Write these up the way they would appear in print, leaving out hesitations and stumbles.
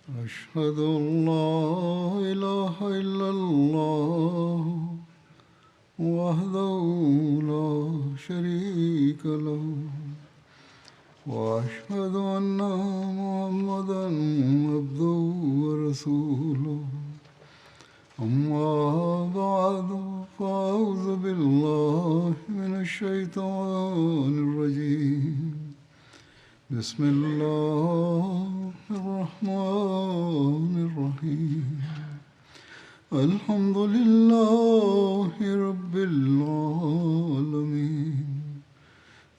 أشهد أن لا إله إلا الله وحده لا شريك له وأشهد أن محمدا عبده ورسوله أما بعد فأعوذ بالله من الشيطان الرجيم بسم الله الرحمن الرحيم الحمد لله رب العالمين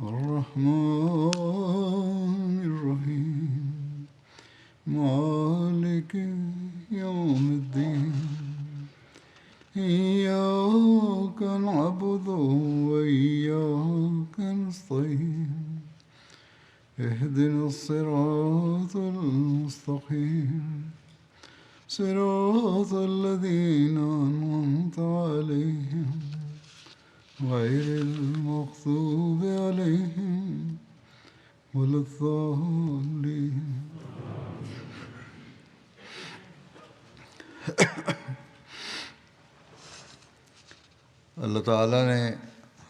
الرحمن الرحيم مالك يوم الدين إياك نعبد وإياك نستعين اهدنا الصراط المستقيم صراط الذين أنعمت عليهم غير المغضوب عليهم ولا الضالين. اللہ تعالیٰ نے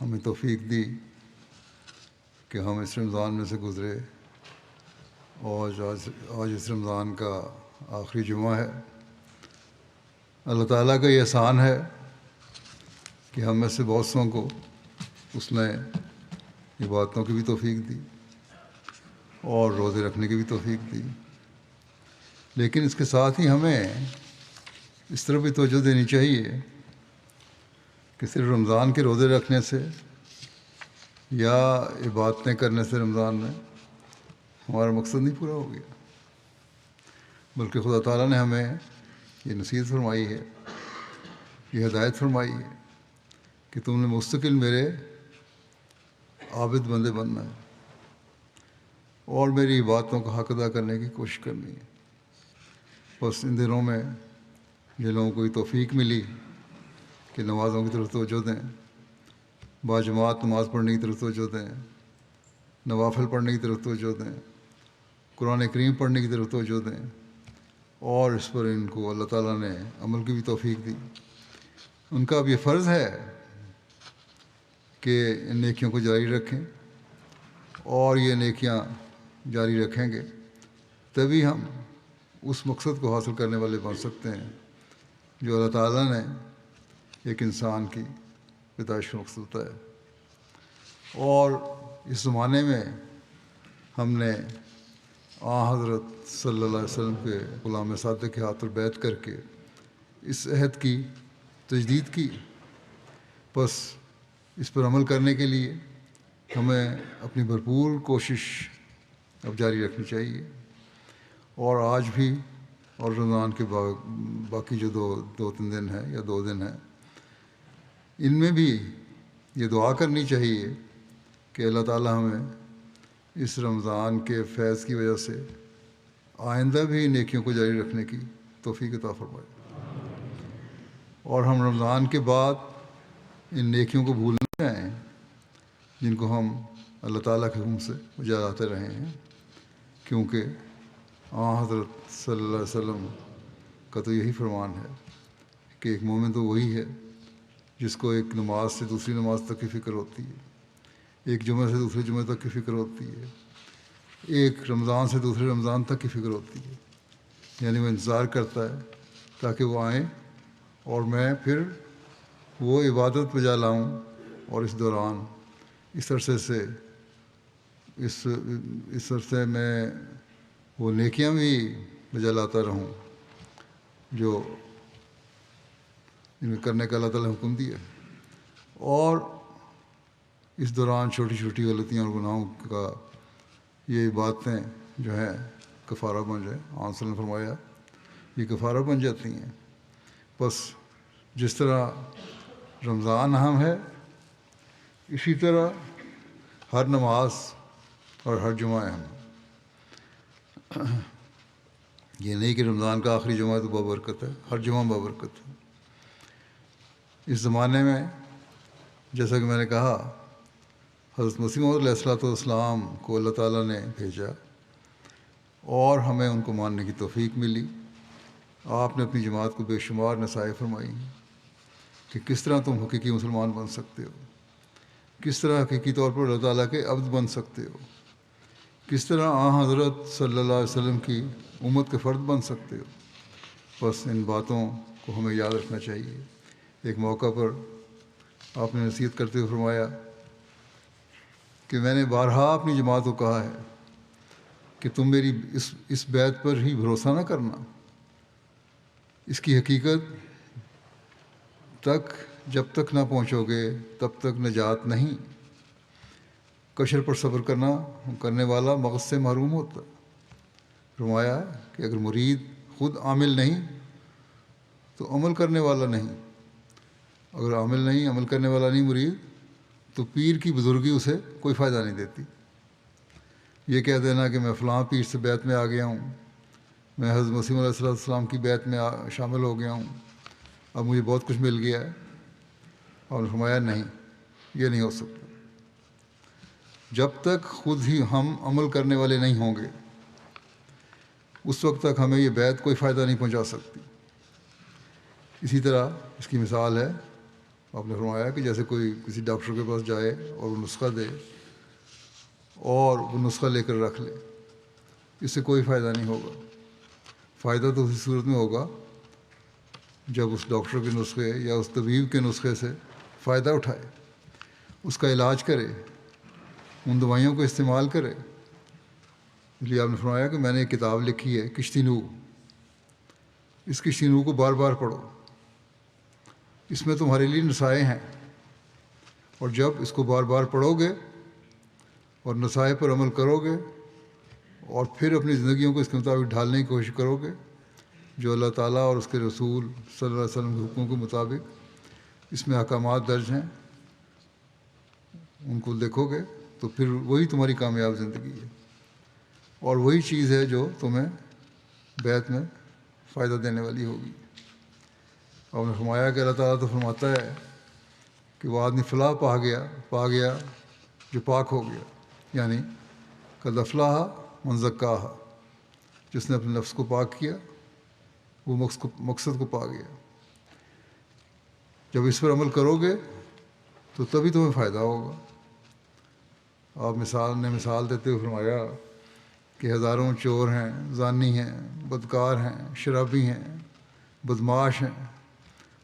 ہمیں توفیق دی کہ ہم اس رمضان میں سے گزرے اور آج اس رمضان کا آخری جمعہ ہے. اللہ تعالیٰ کا یہ احسان ہے کہ ہم میں سے بہت سوں کو اس نے عبادتوں کی بھی توفیق دی اور روزے رکھنے کی بھی توفیق دی، لیکن اس کے ساتھ ہی ہمیں اس طرح بھی توجہ دینی چاہیے کہ صرف رمضان کے روزے رکھنے سے یا عبادتیں کرنے سے رمضان میں ہمارا مقصد نہیں پورا ہو گیا، بلکہ خدا تعالیٰ نے ہمیں یہ نصیحت فرمائی ہے، یہ ہدایت فرمائی ہے کہ تم نے مستقل میرے عابد بندے بننا ہے اور میری عبادتوں کا حق ادا کرنے کی کوشش کرنی ہے. بس ان دنوں میں جن لوگوں کو یہ توفیق ملی کہ نمازوں کی طرف توجہ دیں، باجماعت نماز پڑھنے کی طرف توجہ دیں، نوافل پڑھنے کی طرف توجہ دیں، قرآن کریم پڑھنے کی طرف توجہ دیں، اور اس پر ان کو اللہ تعالیٰ نے عمل کی بھی توفیق دی. ان کا اب یہ فرض ہے کہ ان نیکیوں کو جاری رکھیں، اور یہ نیکیاں جاری رکھیں گے تبھی ہم اس مقصد کو حاصل کرنے والے بن سکتے ہیں جو اللہ تعالیٰ نے ایک انسان کی پیدائش کا مقصد بتایا. اور اس زمانے میں ہم نے حضرت صلی اللہ علیہ وسلم کے غلام صادق کے ہاتھ پر بیعت کر کے اس عہد کی تجدید کی. بس اس پر عمل کرنے کے لیے ہمیں اپنی بھرپور کوشش اب جاری رکھنی چاہیے. اور آج بھی اور رمضان کے باقی جو دو تین دن ہیں یا 2 دن ہیں، ان میں بھی یہ دعا کرنی چاہیے کہ اللہ تعالیٰ ہمیں اس رمضان کے فیض کی وجہ سے آئندہ بھی نیکیوں کو جاری رکھنے کی توفیق عطا فرمائے، اور ہم رمضان کے بعد ان نیکیوں کو بھول نہ جائیں جن کو ہم اللہ تعالیٰ کے حکم سے جلاتے رہے ہیں. کیونکہ حضرت صلی اللہ علیہ وسلم کا تو یہی فرمان ہے کہ ایک مومن تو وہی ہے جس کو ایک نماز سے دوسری نماز تک کی فکر ہوتی ہے، ایک جمعہ سے دوسرے جمعہ تک کی فکر ہوتی ہے، ایک رمضان سے دوسرے رمضان تک کی فکر ہوتی ہے. یعنی وہ انتظار کرتا ہے تاکہ وہ آئیں اور میں پھر وہ عبادت بجا لاؤں، اور اس دوران اس عرصے میں وہ نیکیاں بھی بجا لاتا رہوں جو ان میں کرنے کا اللہ تعالیٰ نے حکم دیا. اور اس دوران چھوٹی چھوٹی غلطیاں اور گناہوں کا یہ باتیں جو ہیں کفارہ بن جائے. آپ صلی اللہ علیہ وسلم نے فرمایا یہ کفارہ بن جاتی ہیں. بس جس طرح رمضان اہم ہے، اسی طرح ہر نماز اور ہر جمعہ اہم ہے. یہ نہیں کہ رمضان کا آخری جمعہ تو بابرکت ہے، ہر جمعہ بابرکت ہے. اس زمانے میں جیسا کہ میں نے کہا حضرت مسیح موعود علیہ الصلوۃ والسلام کو اللہ تعالیٰ نے بھیجا اور ہمیں ان کو ماننے کی توفیق ملی۔ آپ نے اپنی جماعت کو بے شمار نصائح فرمائی کہ کس طرح تم حقیقی مسلمان بن سکتے ہو، کس طرح حقیقی طور پر اللہ تعالیٰ کے عبد بن سکتے ہو، کس طرح حضرت صلی اللہ علیہ وسلم کی امت کے فرد بن سکتے ہو۔ بس ان باتوں کو ہمیں یاد رکھنا چاہیے۔ ایک موقع پر آپ نے نصیحت کرتے ہوئے فرمایا کہ میں نے بارہا اپنی جماعت کو کہا ہے کہ تم میری اس بیت پر ہی بھروسہ نہ کرنا، اس کی حقیقت تک جب تک نہ پہنچو گے تب تک نجات نہیں۔ کشر پر صبر کرنے والا مغز سے محروم ہوتا۔ فرمایا کہ اگر مرید خود عامل نہیں تو عمل کرنے والا نہیں، اگر عمل کرنے والا نہیں مرید، تو پیر کی بزرگی اسے کوئی فائدہ نہیں دیتی۔ یہ کہہ دینا کہ میں فلاں پیر سے بیعت میں آ گیا ہوں، میں حضرت مسیح علیہ السلام کی بیعت میں شامل ہو گیا ہوں، اب مجھے بہت کچھ مل گیا ہے، اور فرمایا نہیں، یہ نہیں ہو سکتا۔ جب تک خود ہی ہم عمل کرنے والے نہیں ہوں گے اس وقت تک ہمیں یہ بیعت کوئی فائدہ نہیں پہنچا سکتی۔ اسی طرح اس کی مثال ہے، آپ نے فرمایا کہ جیسے کوئی کسی ڈاکٹر کے پاس جائے اور وہ نسخہ دے اور وہ نسخہ لے کر رکھ لے، اس سے کوئی فائدہ نہیں ہوگا۔ فائدہ تو اسی صورت میں ہوگا جب اس ڈاکٹر کے نسخے یا اس طبیب کے نسخے سے فائدہ اٹھائے، اس کا علاج کرے، ان دوائیوں کو استعمال کرے۔ اس لیے آپ نے فرمایا کہ میں نے ایک کتاب لکھی ہے کشتی نو، اس کشتی نو کو بار بار پڑھو، اس میں تمہارے لیے نصائح ہیں، اور جب اس کو بار بار پڑھو گے اور نصائح پر عمل کرو گے اور پھر اپنی زندگیوں کو اس کے مطابق ڈھالنے کی کوشش کرو گے جو اللہ تعالیٰ اور اس کے رسول صلی اللہ علیہ وسلم کے حکموں کے مطابق اس میں احکامات درج ہیں، ان کو دیکھو گے تو پھر وہی تمہاری کامیاب زندگی ہے، اور وہی چیز ہے جو تمہیں بیعت میں فائدہ دینے والی ہوگی۔ اور نے فرمایا کہ اللہ تعالیٰ تو فرماتا ہے کہ وہ آدمی فلاح پا گیا جو پاک ہو گیا، یعنی قد افلح من زکاہا، جس نے اپنے نفس کو پاک کیا وہ مقصد کو پا گیا۔ جب اس پر عمل کرو گے تو تبھی تمہیں فائدہ ہوگا۔ آپ مثال دیتے ہوئے فرمایا کہ ہزاروں چور ہیں، زانی ہیں، بدکار ہیں، شرابی ہیں، بدمعاش ہیں،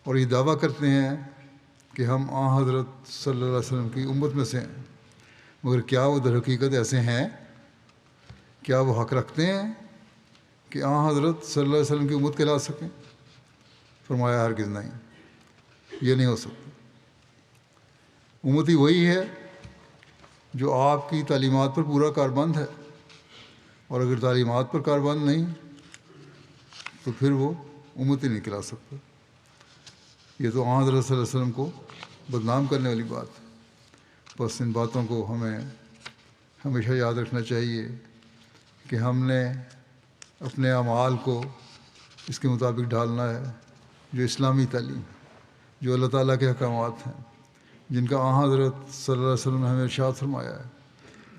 اور یہ دعویٰ کرتے ہیں کہ ہم حضرت صلی اللہ علیہ وسلم کی امت میں سے ہیں، مگر کیا وہ در حقیقت ایسے ہیں؟ کیا وہ حق رکھتے ہیں کہ حضرت صلی اللہ علیہ وسلم کی امت کہلا سکیں؟ فرمایا ہرگز نہیں، یہ نہیں ہو سکتا۔ امتی وہی ہے جو آپ کی تعلیمات پر پورا کاربند ہے، اور اگر تعلیمات پر کاربند نہیں تو پھر وہ امتی نہیں کہلا سکتا۔ یہ تو حضرت صلی اللہ علیہ وسلم کو بدنام کرنے والی بات ہے۔ بس ان باتوں کو ہمیں ہمیشہ یاد رکھنا چاہیے کہ ہم نے اپنے اعمال کو اس کے مطابق ڈھالنا ہے جو اسلامی تعلیم، جو اللہ تعالیٰ کے احکامات ہیں، جن کا حضرت صلی اللہ علیہ وسلم نے ہمیں ارشاد فرمایا ہے،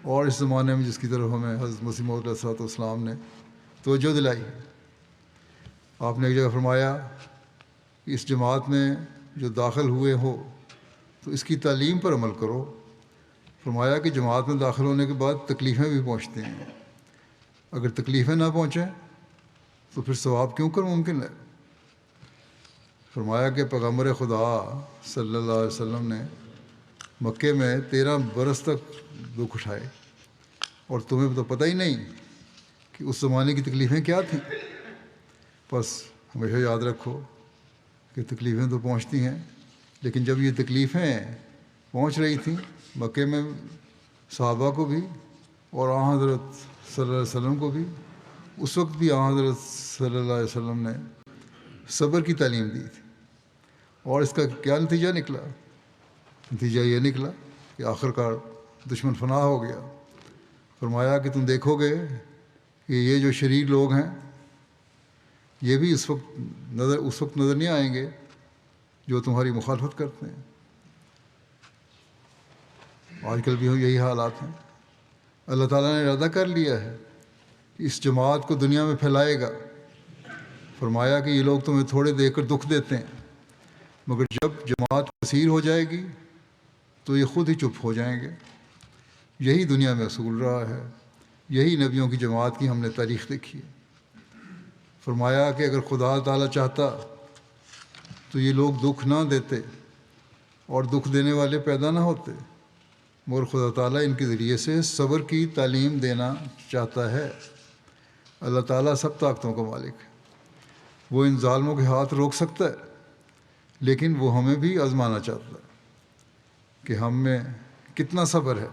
اور اس زمانے میں جس کی طرف ہمیں حضرت مسیح موعود علیہ السلام نے توجہ دلائی ہے۔ آپ نے ایک جگہ فرمایا کہ اس جماعت میں جو داخل ہوئے ہو تو اس کی تعلیم پر عمل کرو۔ فرمایا کہ جماعت میں داخل ہونے کے بعد تکلیفیں بھی پہنچتی ہیں، اگر تکلیفیں نہ پہنچیں تو پھر ثواب کیوں کر ممکن ہے؟ فرمایا کہ پیغمبر خدا صلی اللہ علیہ وسلم نے مکے میں 13 برس تک دکھ اٹھائے، اور تمہیں تو پتہ ہی نہیں کہ اس زمانے کی تکلیفیں کیا تھیں۔ بس ہمیشہ یاد رکھو کہ تکلیفیں تو پہنچتی ہیں، لیکن جب یہ تکلیفیں پہنچ رہی تھیں مکے میں صحابہ کو بھی اور حضرت صلی اللہ علیہ وسلم کو بھی، اس وقت بھی حضرت صلی اللہ علیہ وسلم نے صبر کی تعلیم دی تھی، اور اس کا کیا نتیجہ نکلا؟ نتیجہ یہ نکلا کہ آخر کار دشمن فنا ہو گیا۔ فرمایا کہ تم دیکھو گے کہ یہ جو شریر لوگ ہیں یہ بھی اس وقت نظر نہیں آئیں گے جو تمہاری مخالفت کرتے ہیں۔ آج کل بھی یہی حالات ہیں۔ اللہ تعالیٰ نے ارادہ کر لیا ہے اس جماعت کو دنیا میں پھیلائے گا۔ فرمایا کہ یہ لوگ تمہیں تھوڑے دے کر دکھ دیتے ہیں، مگر جب جماعت کثیر ہو جائے گی تو یہ خود ہی چپ ہو جائیں گے۔ یہی دنیا میں اصول رہا ہے، یہی نبیوں کی جماعت کی ہم نے تاریخ دیکھی ہے۔ فرمایا کہ اگر خدا تعالیٰ چاہتا تو یہ لوگ دکھ نہ دیتے اور دکھ دینے والے پیدا نہ ہوتے، مگر خدا تعالیٰ ان کے ذریعے سے صبر کی تعلیم دینا چاہتا ہے۔ اللہ تعالیٰ سب طاقتوں کا مالک ہے، وہ ان ظالموں کے ہاتھ روک سکتا ہے، لیکن وہ ہمیں بھی آزمانا چاہتا ہے کہ ہم میں کتنا صبر ہے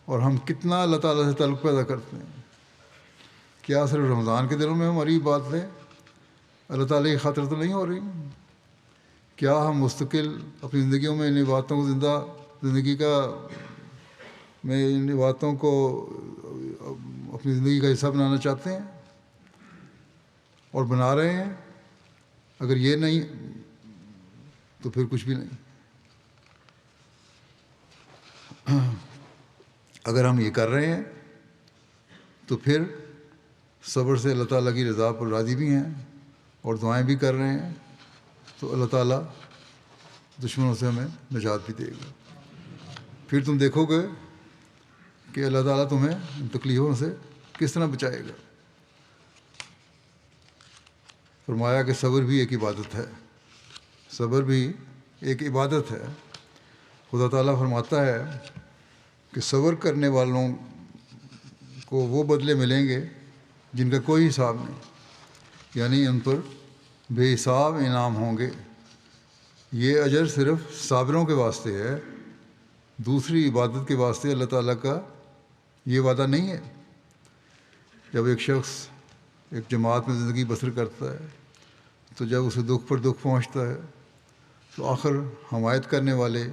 اور ہم کتنا اللہ تعالیٰ سے تعلق پیدا کرتے ہیں۔ کیا صرف رمضان کے دنوں میں ہماری باتیں اللہ تعالیٰ کی خاطر تو نہیں ہو رہی؟ کیا ہم مستقل اپنی زندگیوں میں ان باتوں کو ان باتوں کو اپنی زندگی کا حصہ بنانا چاہتے ہیں اور بنا رہے ہیں؟ اگر یہ نہیں تو پھر کچھ بھی نہیں۔ اگر ہم یہ کر رہے ہیں تو پھر صبر سے اللہ تعالیٰ کی رضا پر راضی بھی ہیں اور دعائیں بھی کر رہے ہیں، تو اللہ تعالیٰ دشمنوں سے ہمیں نجات بھی دے گا۔ پھر تم دیکھو گے کہ اللہ تعالیٰ تمہیں ان تکلیفوں سے کس طرح بچائے گا۔ فرمایا کہ صبر بھی ایک عبادت ہے، صبر بھی ایک عبادت ہے۔ خدا تعالیٰ فرماتا ہے کہ صبر کرنے والوں کو وہ بدلے ملیں گے جن کا کوئی حساب نہیں، یعنی ان پر بے حساب انعام ہوں گے۔ یہ اجر صرف صابروں کے واسطے ہے، دوسری عبادت کے واسطے اللہ تعالیٰ کا یہ وعدہ نہیں ہے۔ جب ایک شخص ایک جماعت میں زندگی بسر کرتا ہے تو جب اسے دکھ پر دکھ پہنچتا ہے تو آخر حمایت کرنے والے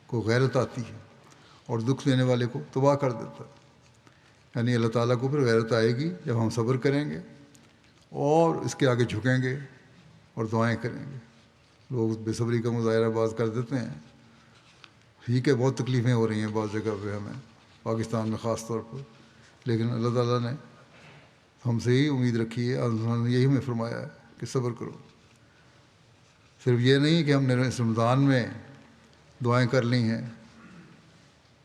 کو غیرت آتی ہے اور دکھ دینے والے کو تباہ کر دیتا ہے۔ یعنی اللہ تعالیٰ کو پھر غیرت آئے گی جب ہم صبر کریں گے اور اس کے آگے جھکیں گے اور دعائیں کریں گے۔ لوگ بے صبری کا مظاہرہ باز کر دیتے ہیں، ٹھیک ہے بہت تکلیفیں ہو رہی ہیں بعض جگہ پہ ہمیں، پاکستان میں خاص طور پر، لیکن اللہ تعالیٰ نے ہم سے ہی امید رکھی ہے، اللہ نے یہی ہمیں فرمایا ہے کہ صبر کرو۔ صرف یہ نہیں کہ ہم نے اس رمضان میں دعائیں کر لی ہیں،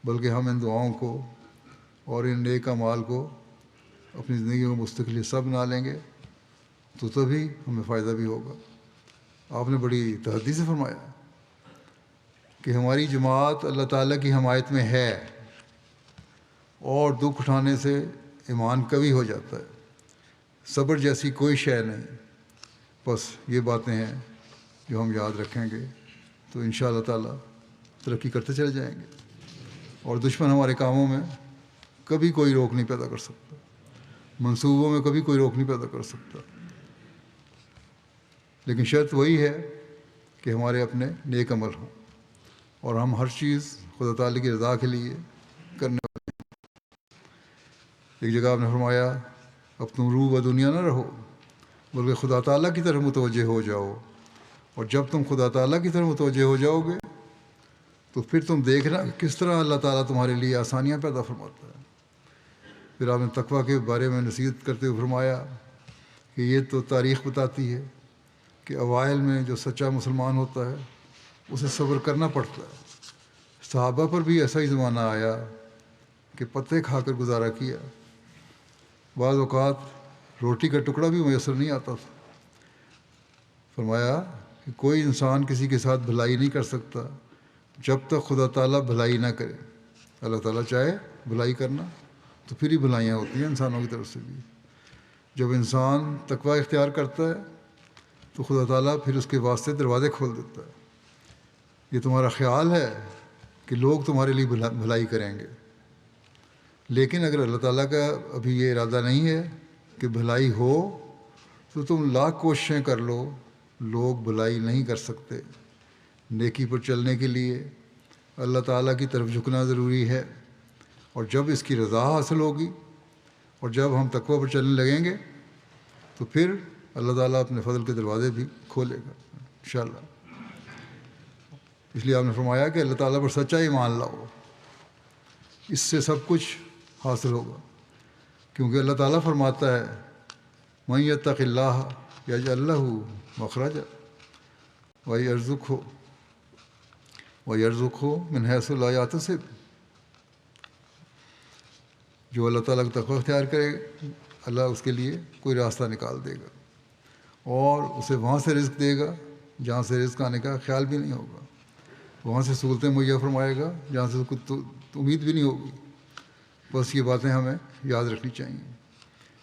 بلکہ ہم ان دعاؤں کو اور ان نیک اعمال کو اپنی زندگی میں مستقل حصہ بنا لیں گے تو تبھی ہمیں فائدہ بھی ہوگا۔ آپ نے بڑی تحدی سے فرمایا کہ ہماری جماعت اللہ تعالیٰ کی حمایت میں ہے اور دکھ اٹھانے سے ایمان قوی ہو جاتا ہے۔ صبر جیسی کوئی شے نہیں۔ بس یہ باتیں ہیں جو ہم یاد رکھیں گے تو انشاءاللہ تعالیٰ ترقی کرتے چلے جائیں گے، اور دشمن ہمارے کاموں میں کبھی کوئی روک نہیں پیدا کر سکتا، منصوبوں میں کبھی کوئی روک نہیں پیدا کر سکتا۔ لیکن شرط وہی ہے کہ ہمارے اپنے نیک عمل ہوں اور ہم ہر چیز خدا تعالیٰ کی رضا کے لیے کرنے والے ہیں۔ ایک جگہ آپ نے فرمایا اب تم روح و دنیا نہ رہو بلکہ خدا تعالیٰ کی طرف متوجہ ہو جاؤ، اور جب تم خدا تعالیٰ کی طرف متوجہ ہو جاؤ گے تو پھر تم دیکھنا کہ کس طرح اللہ تعالیٰ تمہارے لیے آسانیاں پیدا فرماتا ہے۔ پھر آپ نے تقویٰ کے بارے میں نصیحت کرتے ہوئے فرمایا کہ یہ تو تاریخ بتاتی ہے کہ اوائل میں جو سچا مسلمان ہوتا ہے اسے صبر کرنا پڑتا ہے۔ صحابہ پر بھی ایسا ہی زمانہ آیا کہ پتے کھا کر گزارا کیا، بعض اوقات روٹی کا ٹکڑا بھی میسر نہیں آتا تھا۔ فرمایا کہ کوئی انسان کسی کے ساتھ بھلائی نہیں کر سکتا جب تک خدا تعالیٰ بھلائی نہ کرے۔ اللہ تعالیٰ چاہے بھلائی کرنا تو پھر ہی بھلائیاں ہوتی ہیں انسانوں کی طرف سے بھی۔ جب انسان تقویٰ اختیار کرتا ہے تو خدا تعالیٰ پھر اس کے واسطے دروازے کھول دیتا ہے۔ یہ تمہارا خیال ہے کہ لوگ تمہارے لیے بھلائی کریں گے، لیکن اگر اللہ تعالیٰ کا ابھی یہ ارادہ نہیں ہے کہ بھلائی ہو تو تم لاکھ کوششیں کر لو، لوگ بھلائی نہیں کر سکتے۔ نیکی پر چلنے کے لیے اللہ تعالیٰ کی طرف جھکنا ضروری ہے، اور جب اس کی رضا حاصل ہوگی اور جب ہم تقویٰ پر چلنے لگیں گے تو پھر اللہ تعالیٰ اپنے فضل کے دروازے بھی کھولے گا انشاءاللہ۔ اس لیے آپ نے فرمایا کہ اللہ تعالیٰ پر سچا ایمان لاؤ، اس سے سب کچھ حاصل ہوگا۔ کیونکہ اللہ تعالیٰ فرماتا ہے من یتق اللہ یجعل لہ مخرجا ویرزقہ من حیث لا یحتسب. جو اللہ تعالیٰ کا تقوی اختیار کرے اللہ اس کے لیے کوئی راستہ نکال دے گا اور اسے وہاں سے رزق دے گا جہاں سے رزق آنے کا خیال بھی نہیں ہوگا، وہاں سے سہولتیں مہیا فرمائے گا جہاں سے کچھ امید بھی نہیں ہوگی. بس یہ باتیں ہمیں یاد رکھنی چاہیے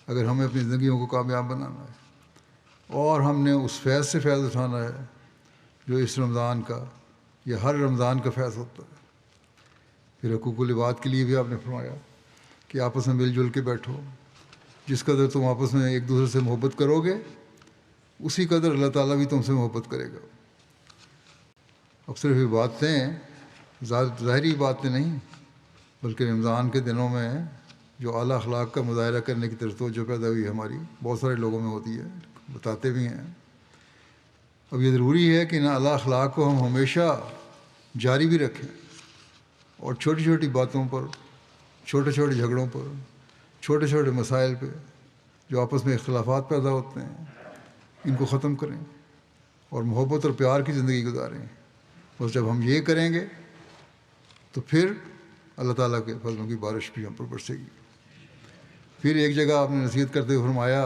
اگر ہمیں اپنی زندگیوں کو کامیاب بنانا ہے، اور ہم نے اس فیض سے فیض اٹھانا ہے جو اس رمضان کا یا ہر رمضان کا فیض ہوتا ہے. پھر حقوق العباد کے لیے بھی آپ نے فرمایا کہ آپس میں مل جل کے بیٹھو. جس قدر تم آپس میں ایک دوسرے سے محبت کرو گے اسی قدر اللہ تعالیٰ بھی تم سے محبت کرے گا. اب صرف یہ باتیں ظاہری باتیں نہیں بلکہ رمضان کے دنوں میں جو اعلیٰ اخلاق کا مظاہرہ کرنے کی طرف توجہ پیدا ہوئی ہماری بہت سارے لوگوں میں ہوتی ہے، بتاتے بھی ہیں. اب یہ ضروری ہے کہ ان اعلیٰ اخلاق کو ہم ہمیشہ جاری بھی رکھیں اور چھوٹی چھوٹی باتوں پر، چھوٹے چھوٹے جھگڑوں پر، چھوٹے چھوٹے مسائل پہ جو آپس میں اختلافات پیدا ہوتے ہیں ان کو ختم کریں اور محبت اور پیار کی زندگی گزاریں. بس جب ہم یہ کریں گے تو پھر اللہ تعالیٰ کے فضلوں کی بارش بھی ہم پر برسے گی. پھر ایک جگہ آپ نے نصیحت کرتے ہوئے فرمایا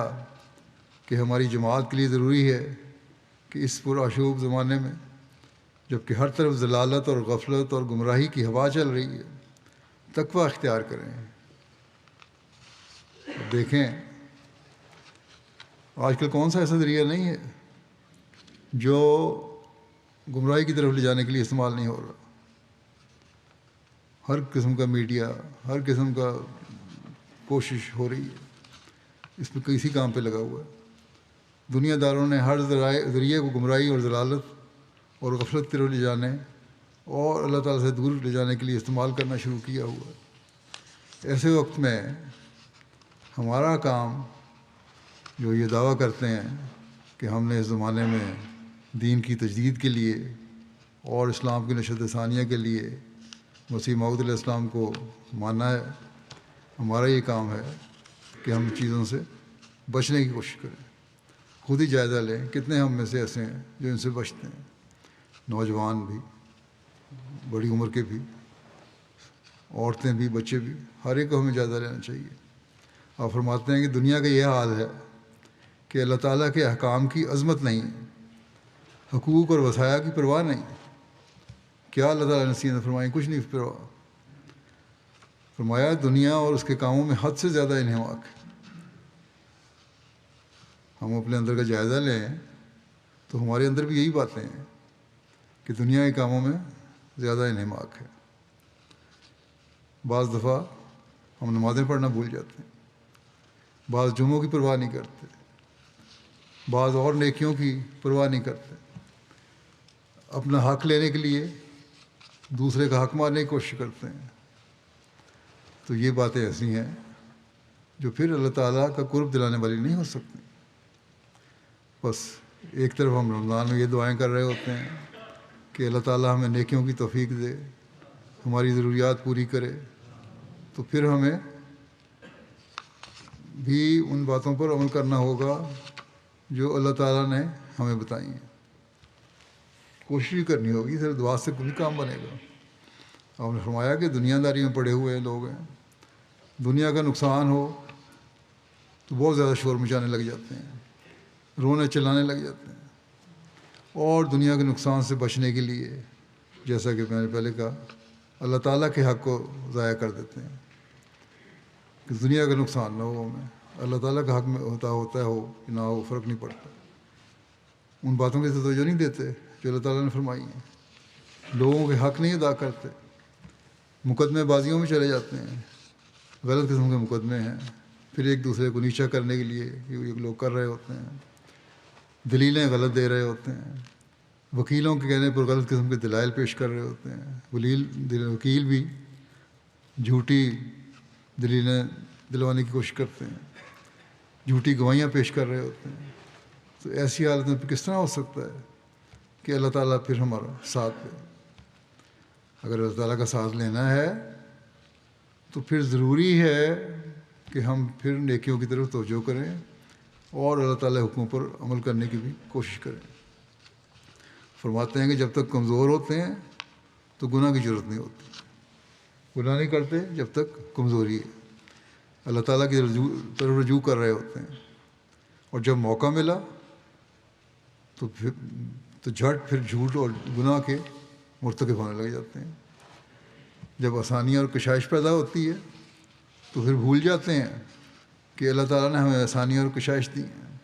کہ ہماری جماعت کے لیے ضروری ہے کہ اس پرآشوب زمانے میں جب کہ ہر طرف ضلالت اور غفلت اور گمراہی کی ہوا چل رہی ہے تقویٰ اختیار کریں. دیکھیں آج کل کون سا ایسا ذریعہ نہیں ہے جو گمراہی کی طرف لے جانے کے لیے استعمال نہیں ہو رہا. ہر قسم کا میڈیا، ہر قسم کا کوشش ہو رہی ہے، اس میں کسی کام پہ لگا ہوا ہے. دنیا داروں نے ہر ذریعے کو گمراہی اور ضلالت اور غفلت کی طرف لے جانے اور اللہ تعالیٰ سے دور لے جانے کے لیے استعمال کرنا شروع کیا ہوا ہے. ایسے وقت میں ہمارا کام جو یہ دعویٰ کرتے ہیں کہ ہم نے اس زمانے میں دین کی تجدید کے لیے اور اسلام کی نشت ثانیہ کے لیے مسیح موعود علیہ السلام کو ماننا ہے، ہمارا یہ کام ہے کہ ہم چیزوں سے بچنے کی کوشش کریں. خود ہی جائزہ لیں کتنے ہم میں سے ایسے ہیں جو ان سے بچتے ہیں، نوجوان بھی، بڑی عمر کے بھی، عورتیں بھی، بچے بھی، ہر ایک کو ہمیں جائزہ لینا چاہیے. آپ فرماتے ہیں کہ دنیا کا یہ حال ہے کہ اللہ تعالیٰ کے احکام کی عظمت نہیں، حقوق اور وصایا کی پرواہ نہیں. کیا اللہ تعالیٰ نے نصیحت فرمائی؟ کچھ نہیں پرواہ. فرمایا دنیا اور اس کے کاموں میں حد سے زیادہ انہماک ہے. ہم اپنے اندر کا جائزہ لیں تو ہمارے اندر بھی یہی باتیں ہیں کہ دنیا کے کاموں میں زیادہ انہماک ہے. بعض دفعہ ہم نمازیں پڑھنا بھول جاتے ہیں، بعض جمعوں کی پرواہ نہیں کرتے، بعض اور نیکیوں کی پرواہ نہیں کرتے. اپنا حق لینے کے لیے دوسرے کا حق مارنے کی کوشش کرتے ہیں. تو یہ باتیں ایسی ہیں جو پھر اللہ تعالیٰ کا قرب دلانے والی نہیں ہو سکتی. بس ایک طرف ہم رمضان میں یہ دعائیں کر رہے ہوتے ہیں کہ اللہ تعالیٰ ہمیں نیکیوں کی توفیق دے، ہماری ضروریات پوری کرے، تو پھر ہمیں بھی ان باتوں پر عمل کرنا ہوگا جو اللہ تعالیٰ نے ہمیں بتائی ہیں. کوشش بھی کرنی ہوگی، صرف دعا سے کوئی کام بنے گا. آپ نے فرمایا کہ دنیا داری میں پڑے ہوئے لوگ ہیں، دنیا کا نقصان ہو تو بہت زیادہ شور مچانے لگ جاتے ہیں، رونے چلانے لگ جاتے ہیں، اور دنیا کے نقصان سے بچنے کے لیے جیسا کہ میں نے پہلے کہا اللہ تعالیٰ کے حق کو ضائع کر دیتے ہیں کہ دنیا کا نقصان نہ ہو ہمیں. اللہ تعالیٰ کا حق میں ہوتا ہو کہ نہ ہو، فرق نہیں پڑتا. ان باتوں کی توجہ نہیں دیتے جو اللہ تعالیٰ نے فرمائی ہیں. لوگوں کے حق نہیں ادا کرتے، مقدمے بازیوں میں چلے جاتے ہیں، غلط قسم کے مقدمے ہیں. پھر ایک دوسرے کو نیچا کرنے کے لیے یہ لوگ کر رہے ہوتے ہیں، دلیلیں غلط دے رہے ہوتے ہیں، وکیلوں کے کہنے پر غلط قسم کے دلائل پیش کر رہے ہوتے ہیں. وکیل بھی جھوٹی دلیلیں دلوانے کی کوشش کرتے ہیں، جھوٹی گواہیاں پیش کر رہے ہوتے ہیں. تو ایسی حالت میں کس طرح ہو سکتا ہے کہ اللہ تعالیٰ پھر ہمارا ساتھ دے؟ اگر اللہ تعالیٰ کا ساتھ لینا ہے تو پھر ضروری ہے کہ ہم پھر نیکیوں کی طرف توجہ کریں اور اللہ تعالیٰ حکموں پر عمل کرنے کی بھی کوشش کریں۔ فرماتے ہیں کہ جب تک کمزور ہوتے ہیں تو گناہ کی ضرورت نہیں ہوتی، گناہ نہیں کرتے جب تک کمزوری ہے، اللہ تعالیٰ کی طرف رجوع کر رہے ہوتے ہیں، اور جب موقع ملا تو جھٹ پھر جھوٹ اور گناہ کے مرتکب ہونے لگ جاتے ہیں۔ جب آسانیاں اور کشائش پیدا ہوتی ہے تو پھر بھول جاتے ہیں کہ اللہ تعالیٰ نے ہمیں آسانیاں اور کشائش دی ہیں،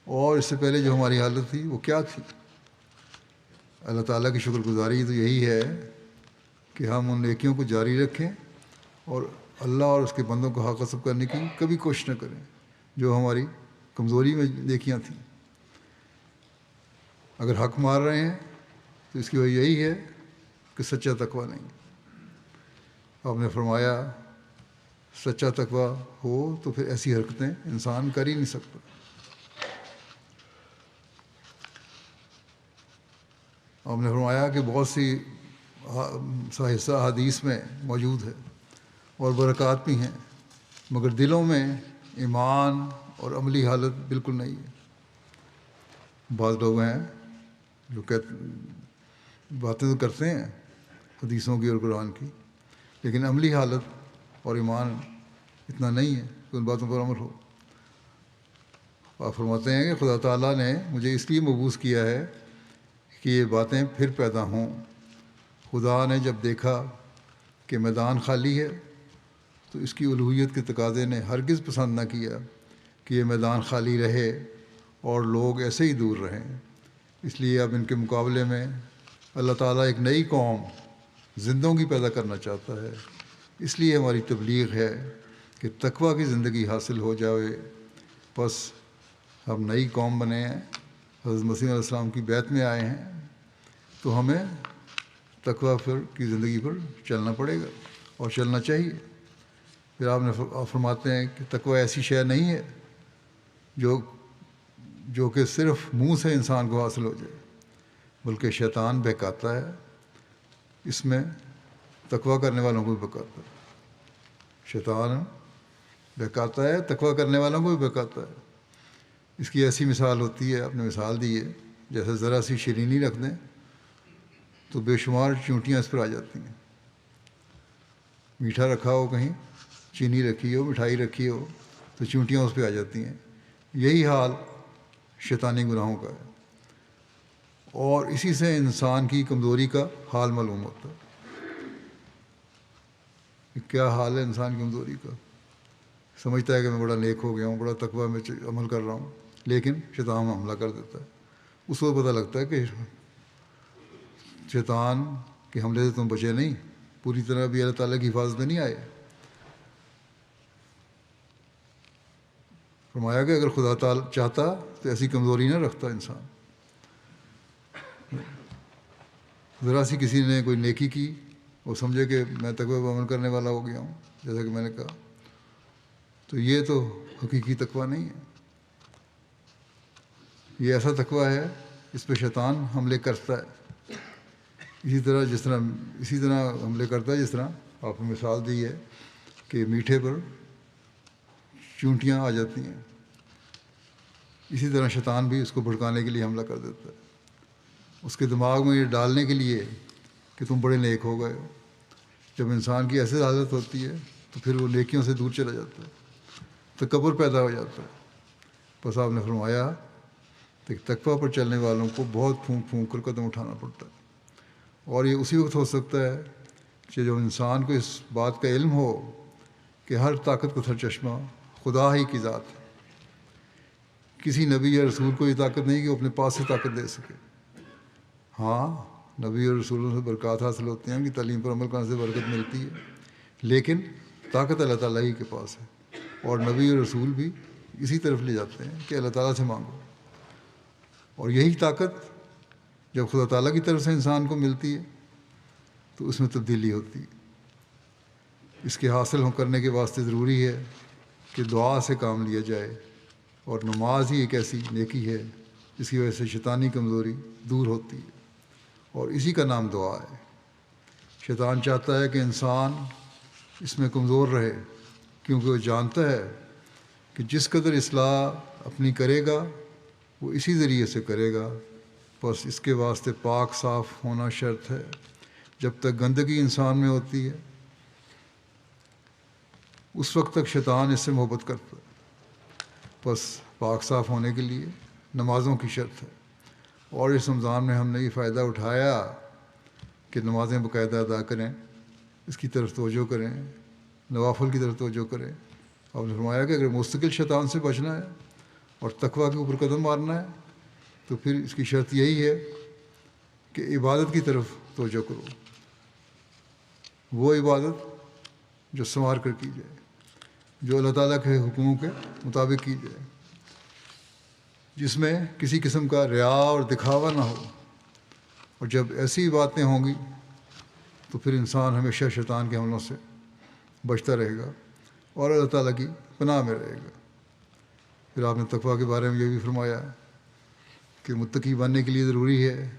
اور اس سے پہلے جو ہماری حالت تھی وہ کیا تھی۔ اللہ تعالیٰ کی شکر گزاری تو یہی ہے کہ ہم ان نیکیوں کو جاری رکھیں اور اللہ اور اس کے بندوں کو حق غصب کرنے کی کبھی کوشش نہ کریں جو ہماری کمزوری میں نیکیاں تھیں۔ اگر حق مار رہے ہیں تو اس کی وجہ یہی ہے کہ سچا تقویٰ نہیں۔ آپ نے فرمایا سچا تقویٰ ہو تو پھر ایسی حرکتیں انسان کر ہی نہیں سکتا۔ آپ نے فرمایا کہ بہت سی حصہ حدیث میں موجود ہے اور برکات بھی ہیں، مگر دلوں میں ایمان اور عملی حالت بالکل نہیں ہے۔ بعض لوگ ہیں جو باتیں تو کرتے ہیں حدیثوں کی اور قرآن کی، لیکن عملی حالت اور ایمان اتنا نہیں ہے کہ ان باتوں پر عمل ہو۔ آپ فرماتے ہیں کہ خدا تعالیٰ نے مجھے اس لیے مبعوث کیا ہے کہ یہ باتیں پھر پیدا ہوں۔ خدا نے جب دیکھا کہ میدان خالی ہے تو اس کی الوہیت کے تقاضے نے ہرگز پسند نہ کیا کہ یہ میدان خالی رہے اور لوگ ایسے ہی دور رہیں۔ اس لیے اب ان کے مقابلے میں اللہ تعالیٰ ایک نئی قوم زندوں کی پیدا کرنا چاہتا ہے۔ اس لیے ہماری تبلیغ ہے کہ تقویٰ کی زندگی حاصل ہو جائے۔ بس ہم نئی قوم بنے ہیں، حضرت مسیح علیہ السلام کی بیعت میں آئے ہیں، تو ہمیں تقویٰ کی زندگی پر چلنا پڑے گا اور چلنا چاہیے۔ پھر آپ فرماتے ہیں کہ تقویٰ ایسی شے نہیں ہے جو کہ صرف منہ سے انسان کو حاصل ہو جائے، بلکہ شیطان بہکاتا ہے، اس میں تقویٰ کرنے والوں کو بھی بہکاتا ہے۔ شیطان بہکاتا ہے، تقویٰ کرنے والوں کو بھی بہکاتا ہے۔ اس کی ایسی مثال ہوتی ہے، آپ نے مثال دی ہے، جیسے ذرا سی شیرینی رکھ دیں تو بے شمار چونٹیاں اس پر آ جاتی ہیں۔ میٹھا رکھا ہو، کہیں چینی رکھی ہو، مٹھائی رکھی ہو، تو چونٹیاں اس پہ آ جاتی ہیں۔ یہی حال شیطانی گناہوں کا ہے، اور اسی سے انسان کی کمزوری کا حال معلوم ہوتا ہے کہ کیا حال ہے انسان کی کمزوری کا۔ سمجھتا ہے کہ میں بڑا نیک ہو گیا ہوں، بڑا تقویٰ میں عمل کر رہا ہوں، لیکن شیطان حملہ کر دیتا ہے۔ اس وقت پتہ لگتا ہے کہ شیطان کے حملے سے تم بچے نہیں، پوری طرح بھی اللہ تعالیٰ کی حفاظت میں نہیں آئے۔ فرمایا کہ اگر خدا تعالیٰ چاہتا تو ایسی کمزوری نہ رکھتا انسان۔ ذرا سی کسی نے کوئی نیکی کی اور سمجھے کہ میں تقوی پر عمل کرنے والا ہو گیا ہوں، جیسا کہ میں نے کہا، تو یہ تو حقیقی تقویٰ نہیں ہے۔ یہ ایسا تقویٰ ہے اس پہ شیطان حملے کرتا ہے، اسی طرح حملے کرتا ہے جس طرح آپ نے مثال دی ہے کہ میٹھے پر چونٹیاں آ جاتی ہیں۔ اسی طرح شیطان بھی اس کو بھڑکانے کے لیے حملہ کر دیتا ہے، اس کے دماغ میں یہ ڈالنے کے لیے کہ تم بڑے نیک ہو گئے ہو۔ جب انسان کی ایسی حالت ہوتی ہے تو پھر وہ نیکیوں سے دور چلا جاتا ہے، تکبر پیدا ہو جاتا ہے۔ بس آپ نے فرمایا کہ تقویٰ پر چلنے والوں کو بہت پھونک پھونک کر قدم اٹھانا پڑتا ہے، اور یہ اسی وقت ہو سکتا ہے کہ جب انسان کو اس بات کا علم ہو کہ ہر طاقت کا سرچشمہ خدا ہی کی ذات ہے۔ کسی نبی یا رسول کو یہ طاقت نہیں کہ وہ اپنے پاس سے طاقت دے سکے۔ ہاں، نبی اور رسولوں سے برکات حاصل ہوتے ہیں، ان کی تعلیم پر عمل کرنے سے برکت ملتی ہے، لیکن طاقت اللہ تعالیٰ ہی کے پاس ہے، اور نبی اور رسول بھی اسی طرف لے جاتے ہیں کہ اللہ تعالیٰ سے مانگو۔ اور یہی طاقت جب خدا تعالیٰ کی طرف سے انسان کو ملتی ہے تو اس میں تبدیلی ہوتی ہے۔ اس کے حاصل کرنے کے واسطے ضروری ہے کہ دعا سے کام لیا جائے، اور نماز ہی ایک ایسی نیکی ہے جس کی وجہ سے شیطانی کمزوری دور ہوتی ہے، اور اسی کا نام دعا ہے۔ شیطان چاہتا ہے کہ انسان اس میں کمزور رہے، کیونکہ وہ جانتا ہے کہ جس قدر اصلاح اپنی کرے گا وہ اسی ذریعے سے کرے گا، بس اس کے واسطے پاک صاف ہونا شرط ہے۔ جب تک گندگی انسان میں ہوتی ہے اس وقت تک شیطان اس سے محبت کرتا ہے۔ بس پاک صاف ہونے کے لیے نمازوں کی شرط ہے، اور اس رمضان میں ہم نے یہ فائدہ اٹھایا کہ نمازیں باقاعدہ ادا کریں، اس کی طرف توجہ کریں، نوافل کی طرف توجہ کریں۔ آپ نے فرمایا کہ اگر مستقل شیطان سے بچنا ہے اور تقویٰ کے اوپر قدم مارنا ہے تو پھر اس کی شرط یہی ہے کہ عبادت کی طرف توجہ کرو، وہ عبادت جو سنوار کر کی جائے، جو اللہ تعالیٰ کے حکموں کے مطابق کی جائے، جس میں کسی قسم کا ریا اور دکھاوا نہ ہو۔ اور جب ایسی باتیں ہوں گی تو پھر انسان ہمیشہ شیطان کے حملوں سے بچتا رہے گا اور اللہ تعالیٰ کی پناہ میں رہے گا۔ پھر آپ نے تقویٰ کے بارے میں یہ بھی فرمایا کہ متقی بننے کے لیے ضروری ہے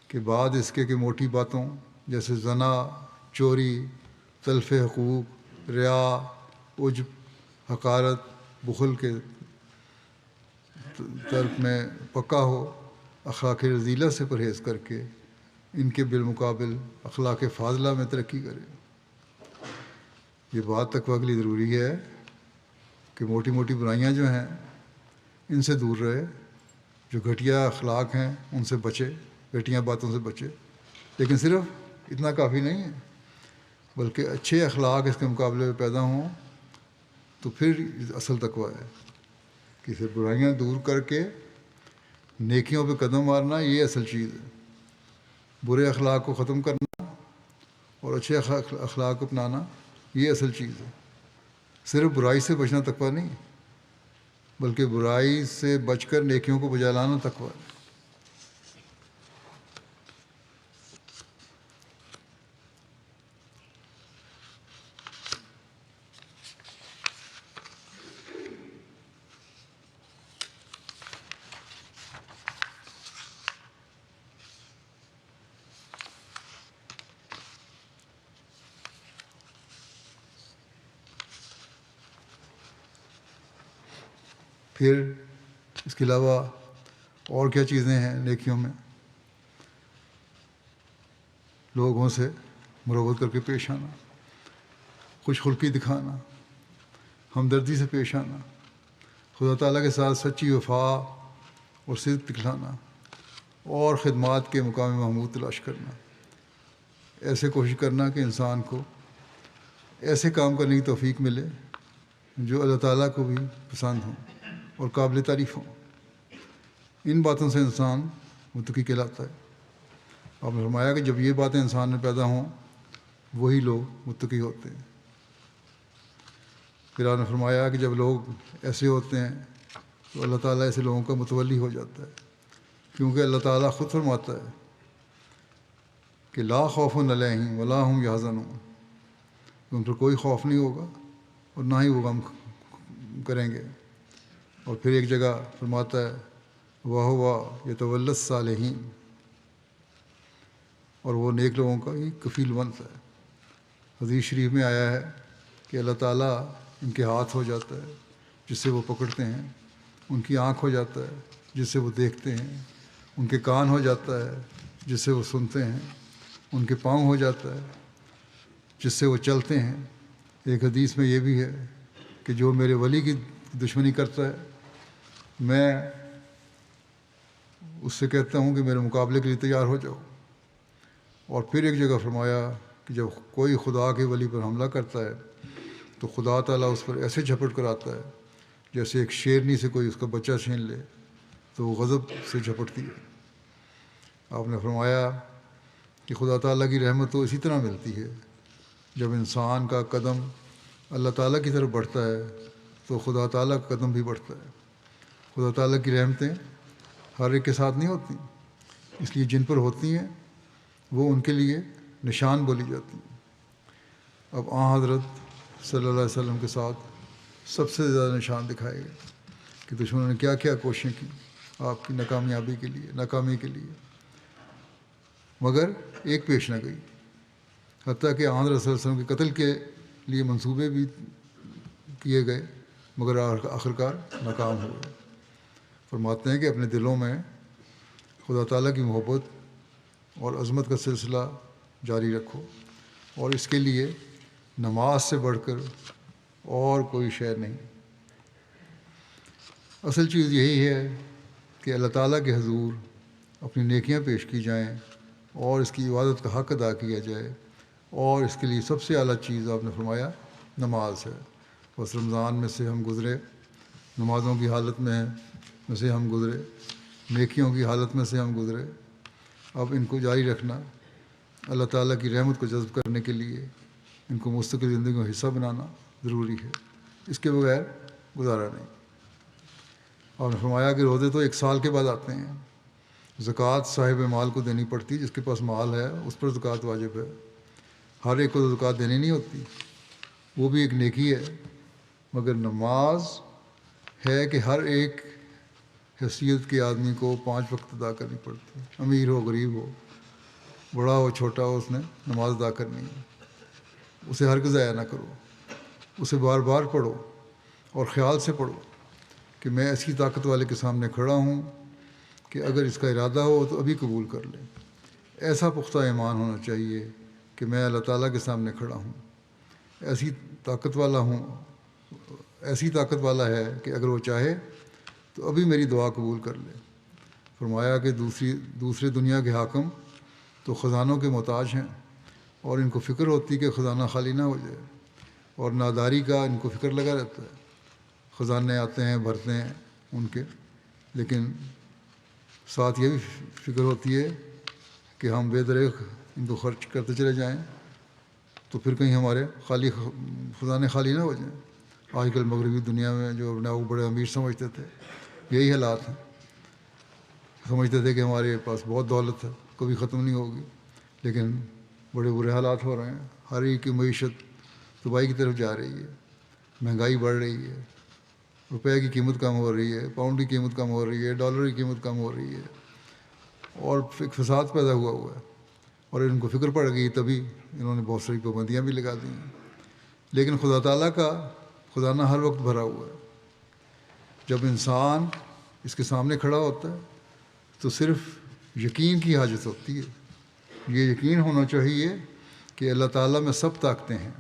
کہ بعد اس کے کہ موٹی باتوں جیسے زنا، چوری، تلف حقوق، ریا، عجب، حقارت، بخل کے ترک میں پکا ہو، اخلاق رذیلہ سے پرہیز کر کے ان کے بالمقابل اخلاق فاضلہ میں ترقی کرے۔ یہ بات تقویٰ کے لیے ضروری ہے کہ موٹی موٹی برائیاں جو ہیں ان سے دور رہے، جو گھٹیا اخلاق ہیں ان سے بچے، گھٹیا باتوں سے بچے۔ لیکن صرف اتنا کافی نہیں ہے، بلکہ اچھے اخلاق اس کے مقابلے میں پیدا ہوں تو پھر اصل تقویٰ ہے کہ صرف برائیاں دور کر کے نیکیوں پہ قدم مارنا، یہ اصل چیز ہے۔ برے اخلاق کو ختم کرنا اور اچھے اخلاق کو اپنانا، یہ اصل چیز ہے۔ صرف برائی سے بچنا تقویٰ نہیں، بلکہ برائی سے بچ کر نیکیوں کو بجا لانا تقویٰ ہے۔ پھر اس کے علاوہ اور کیا چیزیں ہیں نیکیوں میں؟ لوگوں سے مروت کر کے پیش آنا، خوش خلقی دکھانا، ہمدردی سے پیش آنا، خدا تعالیٰ کے ساتھ سچی وفا اور صدق دکھلانا، اور خدمات کے مقام محمود تلاش کرنا۔ ایسے کوشش کرنا کہ انسان کو ایسے کام کرنے کی توفیق ملے جو اللہ تعالیٰ کو بھی پسند ہوں اور قابل تعریف ہوں۔ ان باتوں سے انسان متقی کہلاتا ہے۔ آپ نے فرمایا کہ جب یہ باتیں انسان میں پیدا ہوں وہی لوگ متقی ہوتے ہیں۔ پھر آپ نے فرمایا کہ جب لوگ ایسے ہوتے ہیں تو اللہ تعالیٰ ایسے لوگوں کا متولی ہو جاتا ہے، کیونکہ اللہ تعالیٰ خود فرماتا ہے کہ لا خوف علیہم ولا هم یحزنون، ان پر کوئی خوف نہیں ہوگا اور نہ ہی وہ غم کریں گے۔ اور پھر ایک جگہ فرماتا ہے وَهُوَ يَتَوَلَّى الصَّالِحِينَ، اور وہ نیک لوگوں کا ہی کفیل بنتا ہے۔ حدیث شریف میں آیا ہے کہ اللہ تعالیٰ ان کے ہاتھ ہو جاتا ہے جس سے وہ پکڑتے ہیں، ان کی آنکھ ہو جاتا ہے جس سے وہ دیکھتے ہیں، ان کے کان ہو جاتا ہے جس سے وہ سنتے ہیں، ان کے پاؤں ہو جاتا ہے جس سے وہ چلتے ہیں۔ ایک حدیث میں یہ بھی ہے کہ جو میرے ولی کی دشمنی کرتا ہے میں اس سے کہتا ہوں کہ میرے مقابلے کے لیے تیار ہو جاؤ۔ اور پھر ایک جگہ فرمایا کہ جب کوئی خدا کے ولی پر حملہ کرتا ہے تو خدا تعالیٰ اس پر ایسے جھپٹ کر آتا ہے جیسے ایک شیرنی سے کوئی اس کا بچہ چھین لے تو وہ غضب سے جھپٹتی ہے۔ آپ نے فرمایا کہ خدا تعالیٰ کی رحمت تو اسی طرح ملتی ہے، جب انسان کا قدم اللہ تعالیٰ کی طرف بڑھتا ہے تو خدا تعالیٰ کا قدم بھی بڑھتا ہے۔ خدا تعالیٰ کی رحمتیں ہر ایک کے ساتھ نہیں ہوتی، اس لیے جن پر ہوتی ہیں وہ ان کے لیے نشان بولی جاتی ہیں۔ اب حضرت صلی اللہ علیہ وسلم کے ساتھ سب سے زیادہ نشان دکھائے گئے کہ دشمنوں نے کیا کیا کوششیں کی آپ کی ناکامی کے لیے، مگر ایک پیش نہ گئی، حتیٰ کہ حضرت صلی اللہ علیہ وسلم کے قتل کے لیے منصوبے بھی کیے گئے مگر آخرکار ناکام ہوئے۔ فرماتے ہیں کہ اپنے دلوں میں خدا تعالیٰ کی محبت اور عظمت کا سلسلہ جاری رکھو، اور اس کے لیے نماز سے بڑھ کر اور کوئی شے نہیں۔ اصل چیز یہی ہے کہ اللہ تعالیٰ کے حضور اپنی نیکیاں پیش کی جائیں اور اس کی عبادت کا حق ادا کیا جائے، اور اس کے لیے سب سے اعلیٰ چیز آپ نے فرمایا نماز ہے۔ بس رمضان میں سے ہم گزرے، نمازوں کی حالت میں سے ہم گزرے، نیکیوں کی حالت میں سے ہم گزرے، اب ان کو جاری رکھنا، اللہ تعالیٰ کی رحمت کو جذب کرنے کے لیے ان کو مستقل زندگی کا حصہ بنانا ضروری ہے، اس کے بغیر گزارا نہیں۔ اور نے فرمایا کہ روزے تو 1 سال کے بعد آتے ہیں، زکوٰۃ صاحب مال کو دینی پڑتی، جس کے پاس مال ہے اس پر زکوٰۃ واجب ہے، ہر ایک کو تو زکوٰۃ دینی نہیں ہوتی، وہ بھی ایک نیکی ہے، مگر نماز ہے کہ ہر ایک حیثیت کے آدمی کو 5 وقت ادا کرنی پڑتی ہے، امیر ہو غریب ہو، بڑا ہو چھوٹا ہو، اس نے نماز ادا کرنی ہے، اسے ہرگز ضائع نہ کرو، اسے بار بار پڑھو اور خیال سے پڑھو کہ میں ایسی طاقت والے کے سامنے کھڑا ہوں کہ اگر اس کا ارادہ ہو تو ابھی قبول کر لے۔ ایسا پختہ ایمان ہونا چاہیے کہ میں اللہ تعالیٰ کے سامنے کھڑا ہوں، ایسی طاقت والا ہے کہ اگر وہ چاہے تو ابھی میری دعا قبول کر لے۔ فرمایا کہ دوسرے دنیا کے حاکم تو خزانوں کے محتاج ہیں، اور ان کو فکر ہوتی کہ خزانہ خالی نہ ہو جائے، اور ناداری کا ان کو فکر لگا رہتا ہے، خزانے آتے ہیں بھرتے ہیں ان کے، لیکن ساتھ یہ بھی فکر ہوتی ہے کہ ہم بے دریغ ان کو خرچ کرتے چلے جائیں تو پھر کہیں ہمارے خزانے خالی نہ ہو جائیں۔ آج کل مغربی دنیا میں جو اپنے آپ کو بڑے امیر سمجھتے تھے، یہی حالات ہیں، سمجھتے تھے کہ ہمارے پاس بہت دولت ہے، کبھی ختم نہیں ہوگی، لیکن بڑے برے حالات ہو رہے ہیں، ہر ایک کی معیشت تباہی کی طرف جا رہی ہے، مہنگائی بڑھ رہی ہے، روپے کی قیمت کم ہو رہی ہے، پاؤنڈ کی قیمت کم ہو رہی ہے، ڈالر کی قیمت کم ہو رہی ہے، اور ایک فساد پیدا ہوا ہے، اور ان کو فکر پڑ گئی، تبھی انہوں نے بہت ساری پابندیاں بھی لگا دی ہیں۔ لیکن خدا تعالیٰ کا خزانہ ہر وقت بھرا ہوا ہے۔ جب انسان اس کے سامنے کھڑا ہوتا ہے تو صرف یقین کی حاجت ہوتی ہے، یہ یقین ہونا چاہیے کہ اللہ تعالیٰ میں سب طاقتیں ہیں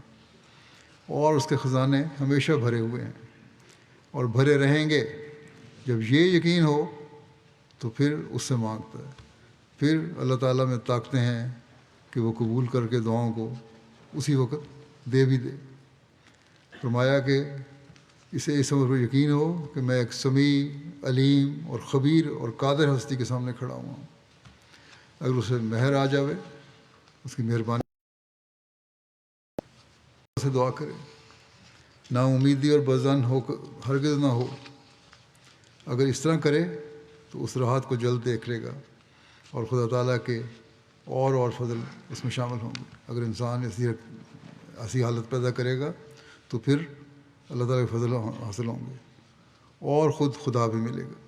اور اس کے خزانے ہمیشہ بھرے ہوئے ہیں اور بھرے رہیں گے۔ جب یہ یقین ہو تو پھر اس سے مانگتا ہے، پھر اللہ تعالیٰ میں طاقتیں ہیں کہ وہ قبول کر کے دعاؤں کو اسی وقت دے بھی دے۔ فرمایا کہ اسے اس امر پر یقین ہو کہ میں ایک سمیع، علیم اور خبیر اور قادر ہستی کے سامنے کھڑا ہوا ہوں، اگر اسے مہر آ جاوے، اس کی مہربانی سے دعا کرے، نا امیدی اور بزن ہو ہرگز نہ ہو، اگر اس طرح کرے تو اس راحت کو جلد دیکھ لے گا، اور خدا تعالیٰ کے اور فضل اس میں شامل ہوں گے۔ اگر انسان ایسی حالت پیدا کرے گا تو پھر اللہ تعالیٰ کے فضل حاصل ہوں گے اور خود خدا بھی ملے گا۔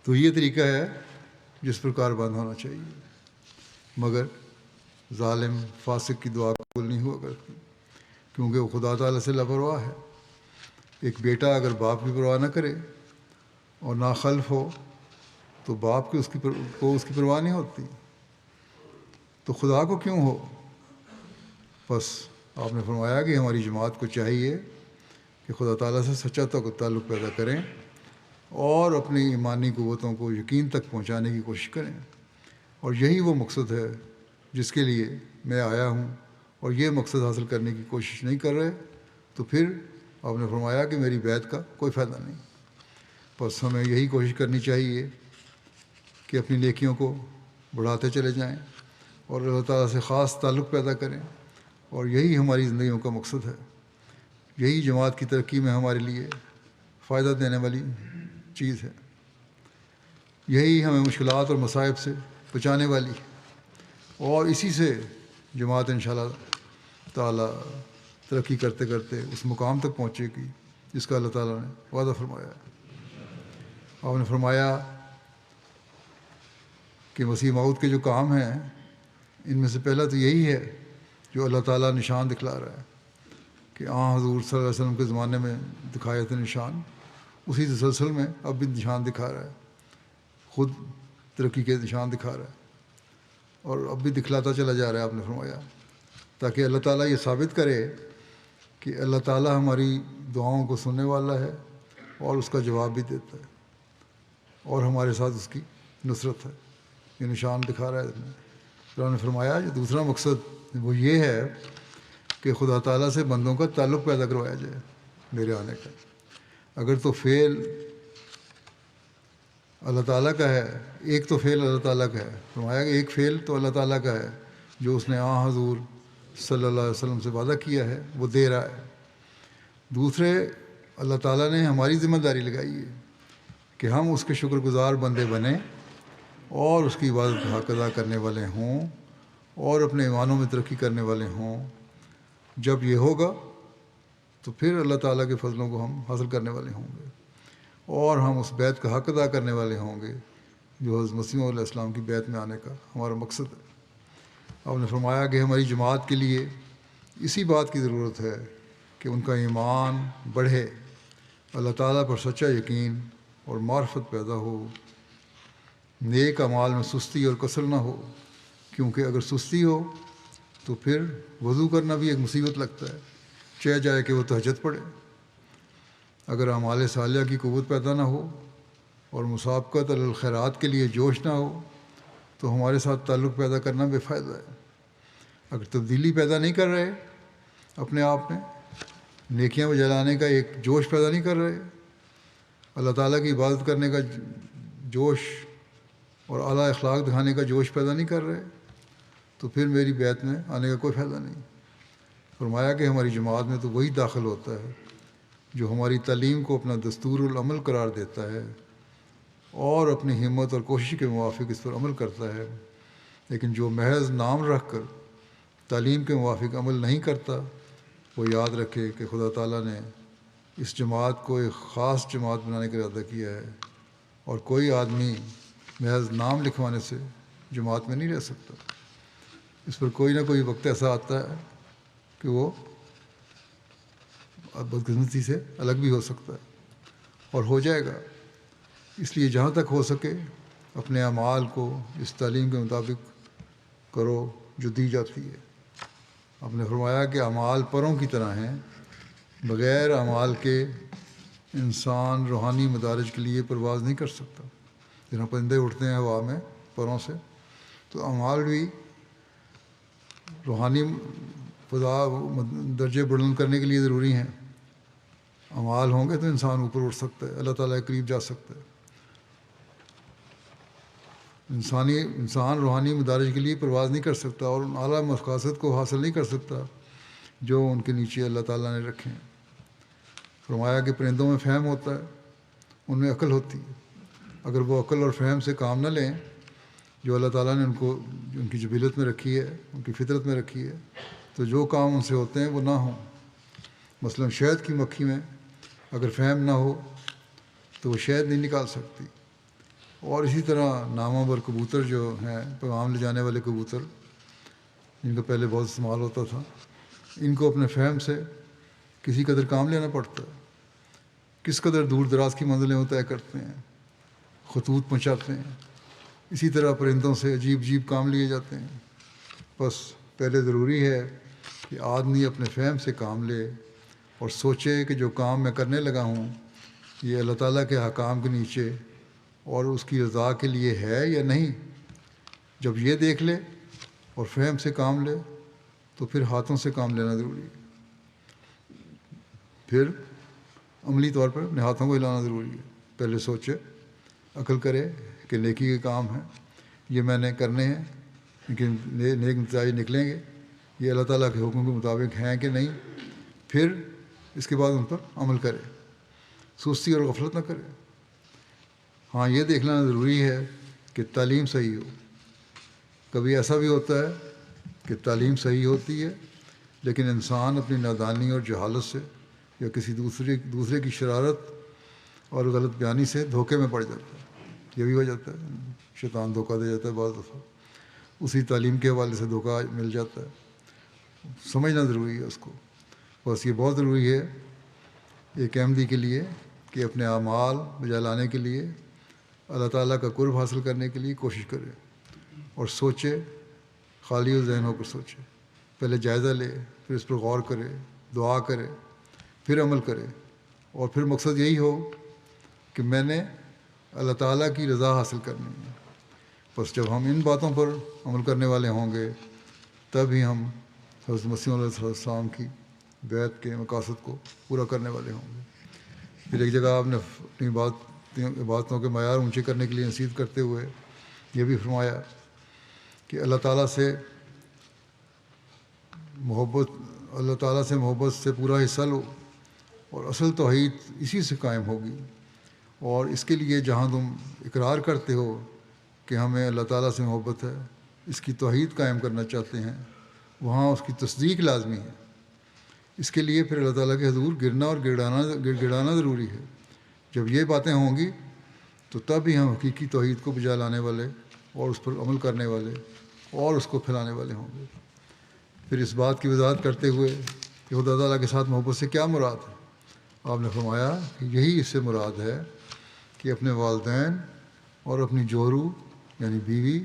تو یہ طریقہ ہے جس پر کاربند ہونا چاہیے، مگر ظالم فاسق کی دعا قبول نہیں ہوا کرتی، کیونکہ وہ خدا تعالیٰ سے لاپرواہ ہے۔ ایک بیٹا اگر باپ کی پرواہ نہ کرے اور ناخلف ہو تو باپ کی اس کی پرواہ نہیں ہوتی، تو خدا کو کیوں ہو؟ بس آپ نے فرمایا کہ ہماری جماعت کو چاہیے کہ خدا تعالیٰ سے سچا تعلق پیدا کریں اور اپنی ایمانی قوتوں کو یقین تک پہنچانے کی کوشش کریں، اور یہی وہ مقصد ہے جس کے لیے میں آیا ہوں، اور یہ مقصد حاصل کرنے کی کوشش نہیں کر رہے تو پھر آپ نے فرمایا کہ میری بیعت کا کوئی فائدہ نہیں۔ بس ہمیں یہی کوشش کرنی چاہیے کہ اپنی نیکیوں کو بڑھاتے چلے جائیں اور اللہ تعالیٰ سے خاص تعلق پیدا کریں، اور یہی ہماری زندگیوں کا مقصد ہے، یہی جماعت کی ترقی میں ہمارے لیے فائدہ دینے والی چیز ہے، یہی ہمیں مشکلات اور مصائب سے بچانے والی ہے، اور اسی سے جماعت انشاءاللہ تعالیٰ ترقی کرتے کرتے اس مقام تک پہنچے گی جس کا اللہ تعالیٰ نے وعدہ فرمایا ہے۔ آپ نے فرمایا کہ مسیح موعود کے جو کام ہیں ان میں سے پہلا تو یہی ہے جو اللہ تعالیٰ نشان دکھلا رہا ہے، کہ حضور صلی اللہ علیہ وسلم کے زمانے میں دکھائے تھے نشان، اسی تسلسل میں اب بھی نشان دکھا رہا ہے، خود ترقی کے نشان دکھا رہا ہے اور اب بھی دکھلاتا چلا جا رہا ہے، آپ نے فرمایا، تاکہ اللہ تعالیٰ یہ ثابت کرے کہ اللہ تعالیٰ ہماری دعاؤں کو سننے والا ہے اور اس کا جواب بھی دیتا ہے اور ہمارے ساتھ اس کی نصرت ہے۔ یہ نشان دکھا رہا ہے۔ پھر انہوں نے فرمایا جو دوسرا مقصد وہ یہ ہے کہ خدا تعالیٰ سے بندوں کا تعلق پیدا کروایا جائے میرے آنے کا۔ اگر تو فعل اللہ تعالیٰ کا ہے، ایک تو فعل اللہ تعالیٰ کا ہے، فرمایا کہ ایک فعل تو اللہ تعالیٰ کا ہے جو اس نے حضور صلی اللہ علیہ وسلم سے وعدہ کیا ہے وہ دے رہا ہے۔ دوسرے اللہ تعالیٰ نے ہماری ذمہ داری لگائی ہے کہ ہم اس کے شکر گزار بندے بنیں اور اس کی عبادت کا حق ادا کرنے والے ہوں اور اپنے ایمانوں میں ترقی کرنے والے ہوں۔ جب یہ ہوگا تو پھر اللہ تعالیٰ کے فضلوں کو ہم حاصل کرنے والے ہوں گے اور ہم اس بیعت کا حق ادا کرنے والے ہوں گے جو حضرت مسیح علیہ السلام کی بیعت میں آنے کا ہمارا مقصد ہے۔ آپ نے فرمایا کہ ہماری جماعت کے لیے اسی بات کی ضرورت ہے کہ ان کا ایمان بڑھے، اللہ تعالیٰ پر سچا یقین اور معرفت پیدا ہو، نیک اعمال میں سستی اور کسل نہ ہو، کیونکہ اگر سستی ہو تو پھر وضو کرنا بھی ایک مصیبت لگتا ہے، چاہے جائے کہ وہ تہجد پڑھے۔ اگر اعمال صالحہ کی قوت پیدا نہ ہو اور مسابقت علی الخیرات کے لیے جوش نہ ہو تو ہمارے ساتھ تعلق پیدا کرنا بے فائدہ ہے۔ اگر تبدیلی پیدا نہیں کر رہے اپنے آپ میں، نیکیاں جلانے کا ایک جوش پیدا نہیں کر رہے، اللہ تعالیٰ کی عبادت کرنے کا جوش اور اعلیٰ اخلاق دکھانے کا جوش پیدا نہیں کر رہے تو پھر میری بیعت میں آنے کا کوئی فائدہ نہیں۔ فرمایا کہ ہماری جماعت میں تو وہی داخل ہوتا ہے جو ہماری تعلیم کو اپنا دستور العمل قرار دیتا ہے اور اپنی ہمت اور کوشش کے موافق اس پر عمل کرتا ہے، لیکن جو محض نام رکھ کر تعلیم کے موافق عمل نہیں کرتا وہ یاد رکھے کہ خدا تعالیٰ نے اس جماعت کو ایک خاص جماعت بنانے کا ارادہ کیا ہے اور کوئی آدمی محض نام لکھوانے سے جماعت میں نہیں رہ سکتا۔ اس پر کوئی نہ کوئی وقت ایسا آتا ہے کہ وہ بدقسمتی سے الگ بھی ہو سکتا ہے اور ہو جائے گا۔ اس لیے جہاں تک ہو سکے اپنے اعمال کو اس تعلیم کے مطابق کرو جو دی جاتی ہے۔ آپ نے فرمایا کہ اعمال پروں کی طرح ہیں، بغیر اعمال کے انسان روحانی مدارج کے لیے پرواز نہیں کر سکتا۔ جہاں پرندے اٹھتے ہیں ہوا میں پروں سے، تو اعمال بھی روحانی فضا درجے بلند کرنے کے لیے ضروری ہیں۔ اعمال ہوں گے تو انسان اوپر اٹھ سکتا ہے، اللہ تعالیٰ کے قریب جا سکتا ہے۔ انسان روحانی مدارج کے لیے پرواز نہیں کر سکتا اور ان اعلیٰ مقاصد کو حاصل نہیں کر سکتا جو ان کے نیچے اللہ تعالیٰ نے رکھے ہیں۔ فرمایا کہ پرندوں میں فہم ہوتا ہے، ان میں عقل ہوتی ہے، اگر وہ عقل اور فہم سے کام نہ لیں جو اللہ تعالیٰ نے ان کی جبلت میں رکھی ہے، ان کی فطرت میں رکھی ہے، تو جو کام ان سے ہوتے ہیں وہ نہ ہوں۔ مثلا شہد کی مکھی میں اگر فہم نہ ہو تو وہ شہد نہیں نکال سکتی، اور اسی طرح نامور کبوتر جو ہیں، پیغام لے جانے والے کبوتر جن کا پہلے بہت استعمال ہوتا تھا، ان کو اپنے فہم سے کسی قدر کام لینا پڑتا ہے، کس قدر دور دراز کی منزلیں وہ طے کرتے ہیں، خطوط پہنچاتے ہیں۔ اسی طرح پرندوں سے عجیب عجیب کام لیے جاتے ہیں۔ بس پہلے ضروری ہے کہ آدمی اپنے فہم سے کام لے اور سوچے کہ جو کام میں کرنے لگا ہوں یہ اللہ تعالیٰ کے حکام کے نیچے اور اس کی رضا کے لیے ہے یا نہیں۔ جب یہ دیکھ لے اور فہم سے کام لے تو پھر ہاتھوں سے کام لینا ضروری ہے، پھر عملی طور پر اپنے ہاتھوں کو ہلانا ضروری ہے۔ پہلے سوچے، عقل کرے کہ نیکی کے کام ہیں، یہ میں نے کرنے ہیں، لیکن نیک نتائج نکلیں گے، یہ اللہ تعالیٰ کے حکم کے مطابق ہیں کہ نہیں، پھر اس کے بعد ان پر عمل کرے، سستی اور غفلت نہ کرے۔ ہاں یہ دیکھنا ضروری ہے کہ تعلیم صحیح ہو۔ کبھی ایسا بھی ہوتا ہے کہ تعلیم صحیح ہوتی ہے لیکن انسان اپنی نادانی اور جہالت سے یا کسی دوسرے کی شرارت اور غلط بیانی سے دھوکے میں پڑ جاتا ہے۔ یہ بھی ہو جاتا ہے، شیطان دھوکہ دے جاتا ہے، بعض دفعہ اسی تعلیم کے حوالے سے دھوکہ مل جاتا ہے۔ سمجھنا ضروری ہے اس کو بس یہ بہت ضروری ہے ایک احمدی کے لیے کہ اپنے اعمال بجا لانے کے لیے اللہ تعالیٰ کا قرب حاصل کرنے کے لیے کوشش کرے اور سوچے، خالی و ذہن ہو کر سوچے، پہلے جائزہ لے، پھر اس پر غور کرے، دعا کرے، پھر عمل کرے، اور پھر مقصد یہی ہو کہ میں نے اللہ تعالیٰ کی رضا حاصل کرنی ہے۔ بس جب ہم ان باتوں پر عمل کرنے والے ہوں گے تب ہی ہم حضرت مسیح علیہ السلام کی بیعت کے مقاصد کو پورا کرنے والے ہوں گے۔ پھر ایک جگہ آپ نے اپنی عبادتوں کے معیار اونچے کرنے کے لیے نصیحت کرتے ہوئے یہ بھی فرمایا کہ اللہ تعالیٰ سے محبت سے پورا حصہ لو، اور اصل توحید اسی سے قائم ہوگی، اور اس کے لیے جہاں تم اقرار کرتے ہو کہ ہمیں اللہ تعالیٰ سے محبت ہے، اس کی توحید قائم کرنا چاہتے ہیں، وہاں اس کی تصدیق لازمی ہے۔ اس کے لیے پھر اللہ تعالیٰ کے حضور گرنا اور گڑ گڑانا ضروری ہے۔ جب یہ باتیں ہوں گی تو تب ہی ہم حقیقی توحید کو بجا لانے والے اور اس پر عمل کرنے والے اور اس کو پھیلانے والے ہوں گے۔ پھر اس بات کی وضاحت کرتے ہوئے کہ خدا تعالیٰ کے ساتھ محبت سے کیا مراد ہے، آپ نے فرمایا کہ یہی اس سے مراد ہے کہ اپنے والدین اور اپنی جوہرو یعنی بیوی،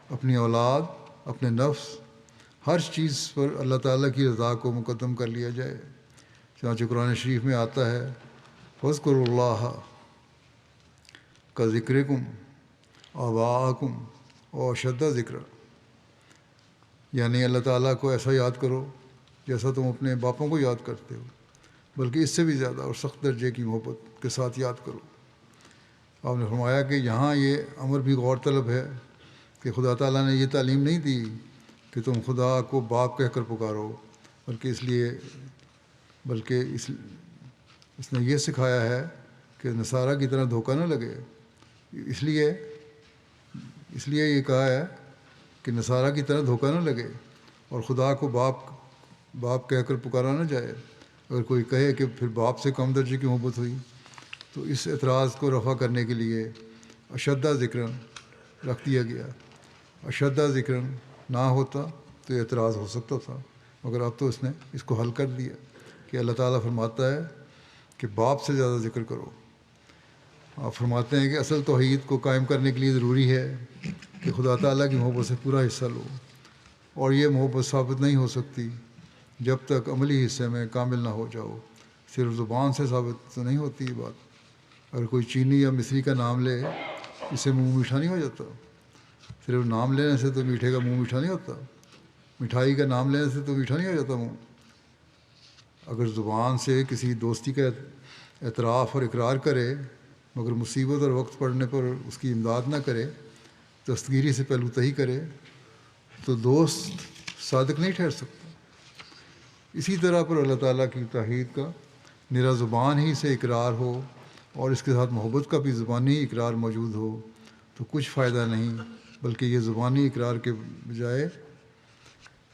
اپنی اولاد، اپنے نفس، ہر چیز پر اللہ تعالیٰ کی رضا کو مقدم کر لیا جائے۔ چنانچہ قرآن شریف میں آتا ہے فاذکروا اللہ کا ذکرکم آباءکم و اشد ذکر، یعنی اللہ تعالیٰ کو ایسا یاد کرو جیسا تم اپنے باپوں کو یاد کرتے ہو، بلکہ اس سے بھی زیادہ اور سخت درجے کی محبت کے ساتھ یاد کرو۔ آپ نے فرمایا کہ یہاں یہ امر بھی غور طلب ہے کہ خدا تعالیٰ نے یہ تعلیم نہیں دی کہ تم خدا کو باپ کہہ کر پکارو، بلکہ اس نے یہ سکھایا ہے کہ نصارہ کی طرح دھوکہ نہ لگے۔ اس لیے یہ کہا ہے کہ نصارہ کی طرح دھوکہ نہ لگے اور خدا کو باپ کہہ کر پکارا نہ جائے۔ اگر کوئی کہے کہ پھر باپ سے کم درجے کی محبت ہوئی تو اس اعتراض کو رفع کرنے کے لیے اشدہ ذکر رکھ دیا گیا۔ اشدہ ذکر نہ ہوتا تو اعتراض ہو سکتا تھا، مگر اب تو اس نے اس کو حل کر دیا کہ اللہ تعالیٰ فرماتا ہے کہ باپ سے زیادہ ذکر کرو۔ آپ فرماتے ہیں کہ اصل توحید کو قائم کرنے کے لیے ضروری ہے کہ خدا تعالیٰ کی محبت سے پورا حصہ لو، اور یہ محبت ثابت نہیں ہو سکتی جب تک عملی حصے میں کامل نہ ہو جاؤ۔ صرف زبان سے ثابت تو نہیں ہوتی یہ بات۔ اگر کوئی چینی یا مصری کا نام لے، اسے منہ میٹھا نہیں ہو جاتا۔ صرف نام لینے سے تو میٹھے کا منہ میٹھا نہیں ہوتا، مٹھائی کا نام لینے سے تو میٹھا نہیں ہو جاتا منہ۔ اگر زبان سے کسی دوستی کا اعتراف اور اقرار کرے مگر مصیبت اور وقت پڑنے پر اس کی امداد نہ کرے، دستگیری سے پہلو تہی کرے، تو دوست صادق نہیں ٹھہر سکتا۔ اسی طرح پر اللہ تعالیٰ کی توحید کا نرا زبان ہی سے اقرار ہو اور اس کے ساتھ محبت کا بھی زبانی اقرار موجود ہو تو کچھ فائدہ نہیں، بلکہ یہ زبانی اقرار کے بجائے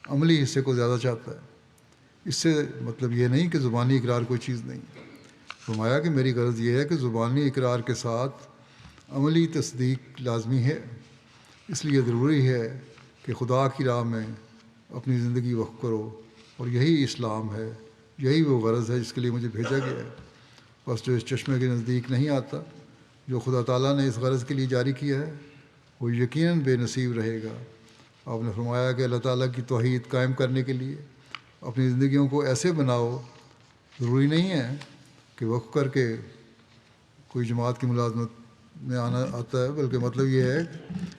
عملی حصے کو زیادہ چاہتا ہے۔ اس سے مطلب یہ نہیں کہ زبانی اقرار کوئی چیز نہیں۔ فرمایا کہ میری غرض یہ ہے کہ زبانی اقرار کے ساتھ عملی تصدیق لازمی ہے۔ اس لیے ضروری ہے کہ خدا کی راہ میں اپنی زندگی وقف کرو، اور یہی اسلام ہے، یہی وہ غرض ہے جس کے لیے مجھے بھیجا گیا ہے۔ بس جو اس چشمے کے نزدیک نہیں آتا جو خدا تعالیٰ نے اس غرض کے لیے جاری کیا ہے، وہ یقیناً بے نصیب رہے گا۔ آپ نے فرمایا کہ اللہ تعالیٰ کی توحید قائم کرنے کے لیے اپنی زندگیوں کو ایسے بناؤ، ضروری نہیں ہے کہ وقف کر کے کوئی جماعت کی ملازمت میں آتا ہے، بلکہ مطلب یہ ہے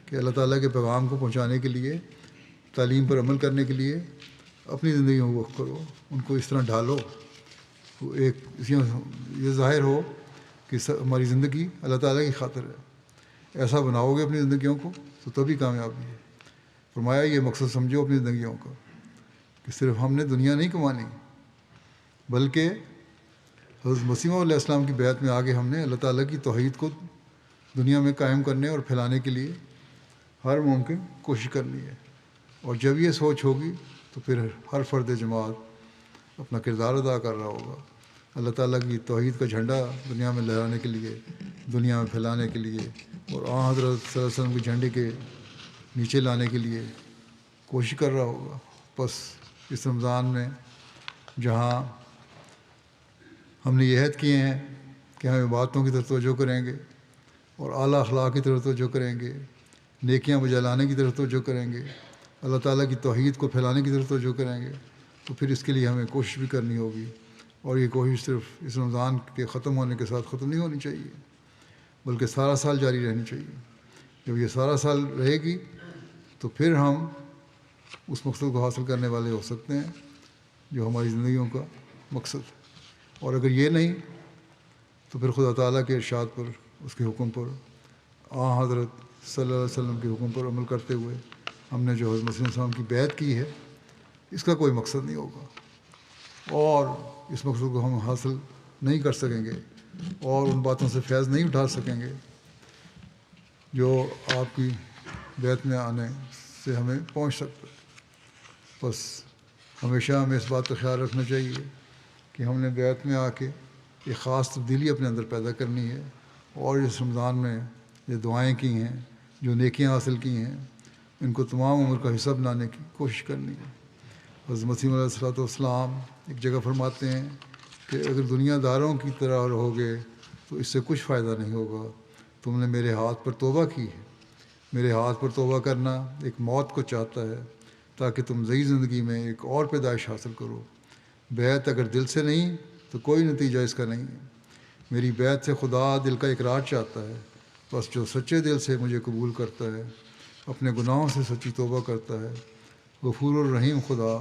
کہ اللہ تعالیٰ کے پیغام کو پہنچانے کے لیے، تعلیم پر عمل کرنے کے لیے اپنی زندگیوں کو وقف کرو، ان کو اس طرح ڈھالو یہ ظاہر ہو کہ ہماری زندگی اللہ تعالیٰ کی خاطر ہے۔ ایسا بناؤ گے اپنی زندگیوں کو تو تبھی کامیابی ہے۔ فرمایا یہ مقصد سمجھو اپنی زندگیوں کا کہ صرف ہم نے دنیا نہیں کمانی، بلکہ حضرت مسیح علیہ السلام کی بیعت میں آگے ہم نے اللہ تعالیٰ کی توحید کو دنیا میں قائم کرنے اور پھیلانے کے لیے ہر ممکن کوشش کرنی ہے۔ اور جب یہ سوچ ہوگی تو پھر ہر فرد جماعت اپنا کردار ادا کر رہا ہوگا، اللہ تعالیٰ کی توحید کا جھنڈا دنیا میں لہرانے کے لیے، دنیا میں پھیلانے کے لیے، اور حضرت صلی اللہ علیہ وسلم کے جھنڈے کے نیچے لانے کے لیے کوشش کر رہا ہوگا۔ بس اس رمضان میں جہاں ہم نے یہ عہد کیے ہیں کہ ہم عبادتوں کی طرف توجہ کریں گے اور اعلیٰ اخلاق کی طرف توجہ کریں گے، نیکیاں بجا لانے کی طرف توجہ کریں گے، اللہ تعالیٰ کی توحید کو پھیلانے کی طرف توجہ کریں گے، تو پھر اس کے لیے ہمیں کوشش بھی کرنی ہوگی. اور یہ کوشش صرف اس رمضان کے ختم ہونے کے ساتھ ختم نہیں ہونی چاہیے، بلکہ سارا سال جاری رہنی چاہیے. جب یہ سارا سال رہے گی تو پھر ہم اس مقصد کو حاصل کرنے والے ہو سکتے ہیں جو ہماری زندگیوں کا مقصد ہے. اور اگر یہ نہیں تو پھر خدا تعالیٰ کے ارشاد پر، اس کے حکم پر، حضرت صلی اللہ علیہ وسلم کے حکم پر عمل کرتے ہوئے ہم نے جو حضرت مسیح علیہ السلام کی بیعت کی ہے، اس کا کوئی مقصد نہیں ہوگا، اور اس مقصد کو ہم حاصل نہیں کر سکیں گے اور ان باتوں سے فیض نہیں اٹھا سکیں گے جو آپ کی بیعت میں آنے سے ہمیں پہنچ سکتا ہے. بس ہمیشہ ہمیں اس بات کا خیال رکھنا چاہیے کہ ہم نے بیعت میں آ کے ایک خاص تبدیلی اپنے اندر پیدا کرنی ہے، اور اس رمضان میں جو دعائیں کی ہیں، جو نیکیاں حاصل کی ہیں، ان کو تمام عمر کا حصہ بنانے کی کوشش کرنی ہے. حضرت مسیح علیہ الصلوۃ والسلام ایک جگہ فرماتے ہیں کہ اگر دنیا داروں کی طرح رہو گے تو اس سے کچھ فائدہ نہیں ہوگا. تم نے میرے ہاتھ پر توبہ کی ہے. میرے ہاتھ پر توبہ کرنا ایک موت کو چاہتا ہے تاکہ تم نئی زندگی میں ایک اور پیدائش حاصل کرو. بیعت اگر دل سے نہیں تو کوئی نتیجہ اس کا نہیں ہے. میری بیعت سے خدا دل کا اقرار چاہتا ہے. بس جو سچے دل سے مجھے قبول کرتا ہے، اپنے گناہوں سے سچی توبہ کرتا ہے، غفور الرحیم خدا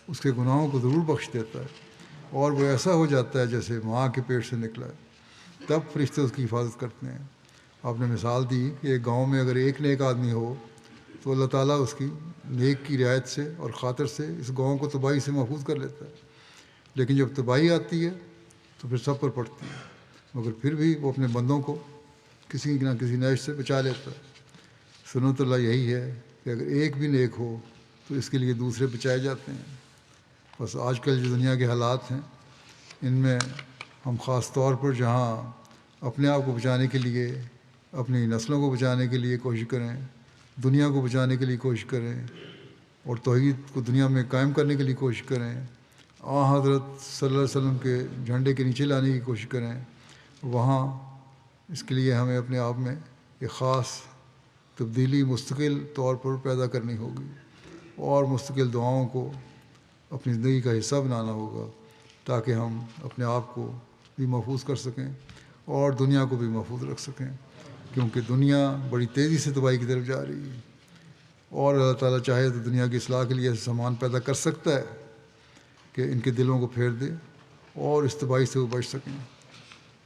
اس کے گناہوں کو ضرور بخش دیتا ہے، اور وہ ایسا ہو جاتا ہے جیسے ماں کے پیٹ سے نکلا ہے. تب فرشتے اس کی حفاظت کرتے ہیں. آپ نے مثال دی کہ ایک گاؤں میں اگر ایک نیک آدمی ہو تو اللہ تعالیٰ اس کی نیک کی رعایت سے اور خاطر سے اس گاؤں کو تباہی سے محفوظ کر لیتا ہے. لیکن جب تباہی آتی ہے تو پھر سب پر پڑتی ہے، مگر پھر بھی وہ اپنے بندوں کو کسی نہ کسی نیش سے بچا لیتا ہے. سنت اللہ یہی ہے کہ اگر ایک بھی نیک ہو تو اس کے لیے دوسرے بچائے جاتے ہیں. بس آج کل جو دنیا کے حالات ہیں ان میں ہم خاص طور پر جہاں اپنے آپ کو بچانے کے لیے، اپنی نسلوں کو بچانے کے لیے کوشش کریں، دنیا کو بچانے کے لیے کوشش کریں، اور توحید کو دنیا میں قائم کرنے کے لیے کوشش کریں، حضرت صلی اللہ علیہ وسلم کے جھنڈے کے نیچے لانے کی کوشش کریں، وہاں اس کے لیے ہمیں اپنے آپ میں ایک خاص تبدیلی مستقل طور پر پیدا کرنی ہوگی، اور مستقل دعاؤں کو اپنی زندگی کا حصہ بنانا ہوگا تاکہ ہم اپنے آپ کو بھی محفوظ کر سکیں اور دنیا کو بھی محفوظ رکھ سکیں. کیونکہ دنیا بڑی تیزی سے تباہی کی طرف جا رہی ہے، اور اللہ تعالیٰ چاہے تو دنیا کی اصلاح کے لیے ایسے سامان پیدا کر سکتا ہے کہ ان کے دلوں کو پھیر دے اور اس تباہی سے وہ بچ سکیں.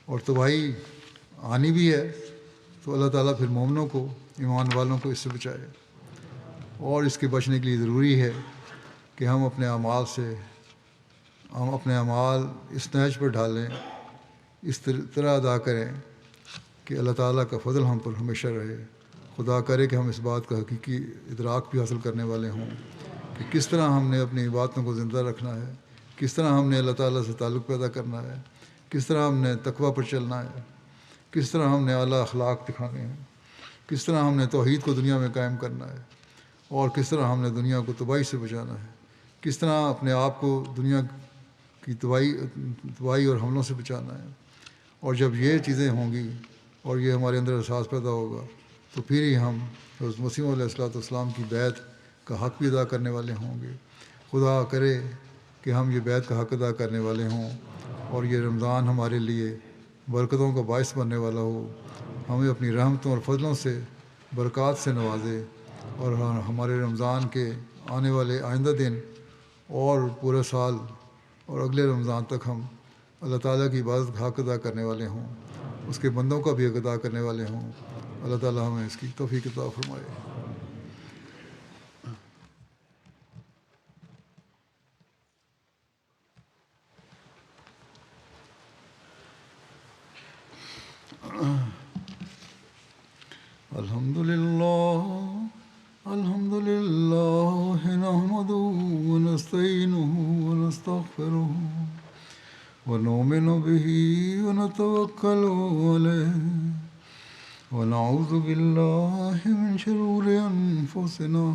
اور تباہی آنی بھی ہے تو اللہ تعالیٰ پھر مومنوں کو، ایمان والوں کو اس سے بچائے. اور اس کے بچنے کے لیے ضروری ہے کہ ہم اپنے اعمال اس نہج پر ڈھالیں، اس طرح ادا کریں کہ اللہ تعالیٰ کا فضل ہم پر ہمیشہ رہے. خدا کرے کہ ہم اس بات کا حقیقی ادراک بھی حاصل کرنے والے ہوں کہ کس طرح ہم نے اپنی عبادتوں کو زندہ رکھنا ہے، کس طرح ہم نے اللہ تعالیٰ سے تعلق پیدا کرنا ہے، کس طرح ہم نے تقویٰ پر چلنا ہے، کس طرح ہم نے اعلیٰ اخلاق دکھانے ہیں، کس طرح ہم نے توحید کو دنیا میں قائم کرنا ہے، اور کس طرح ہم نے دنیا کو تباہی سے بچانا ہے، کس طرح اپنے آپ کو دنیا کی تباہی اور حملوں سے بچانا ہے. اور جب یہ چیزیں ہوں گی اور یہ ہمارے اندر احساس پیدا ہوگا تو پھر ہی ہم حضرت مسیح علیہ الصلوۃ والسلام کی بیعت کا حق بھی ادا کرنے والے ہوں گے. خدا کرے کہ ہم یہ بیعت کا حق ادا کرنے والے ہوں، اور یہ رمضان ہمارے لیے برکتوں کا باعث بننے والا ہو. ہمیں اپنی رحمتوں اور فضلوں سے برکات سے نوازے، اور ہمارے رمضان کے آنے والے آئندہ دن اور پورے سال اور اگلے رمضان تک ہم اللہ تعالیٰ کی عبادت کا حق ادا کرنے والے ہوں، اس کے بندوں کا بھی حق ادا کرنے والے ہوں. اللہ تعالیٰ ہمیں اس کی توفیق عطا فرمائے. الحمد للہ نحمده ونستعینه ونستغفره ونؤمن به ونتوکل علیہ ونعوذ باللہ من شرور انفسنا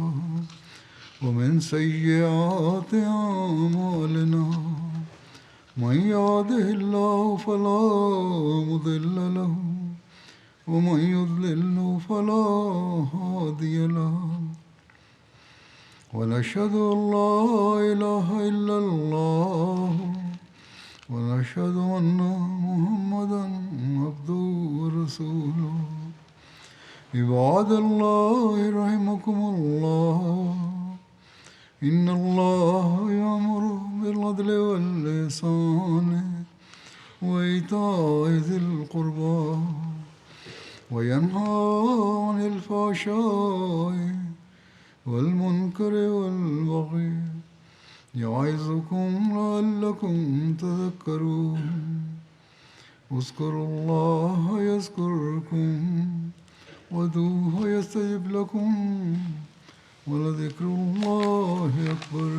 ومن سیئات اعمالنا من يهده الله فلا مضل له ومن يضلل فلا هادي له ونشهد أن لا إله إلا الله ونشهد أن محمدا عبده ورسوله عباد الله رحمكم الله إن الله يأمر بالعدل والإحسان وإيتاء ذي القربى وينهى عن الفحشاء والمنكر والبغي يعظكم لعلكم تذكرون اذكروا الله يذكركم وادعوه يستجب لكم ولذكر الله أكبر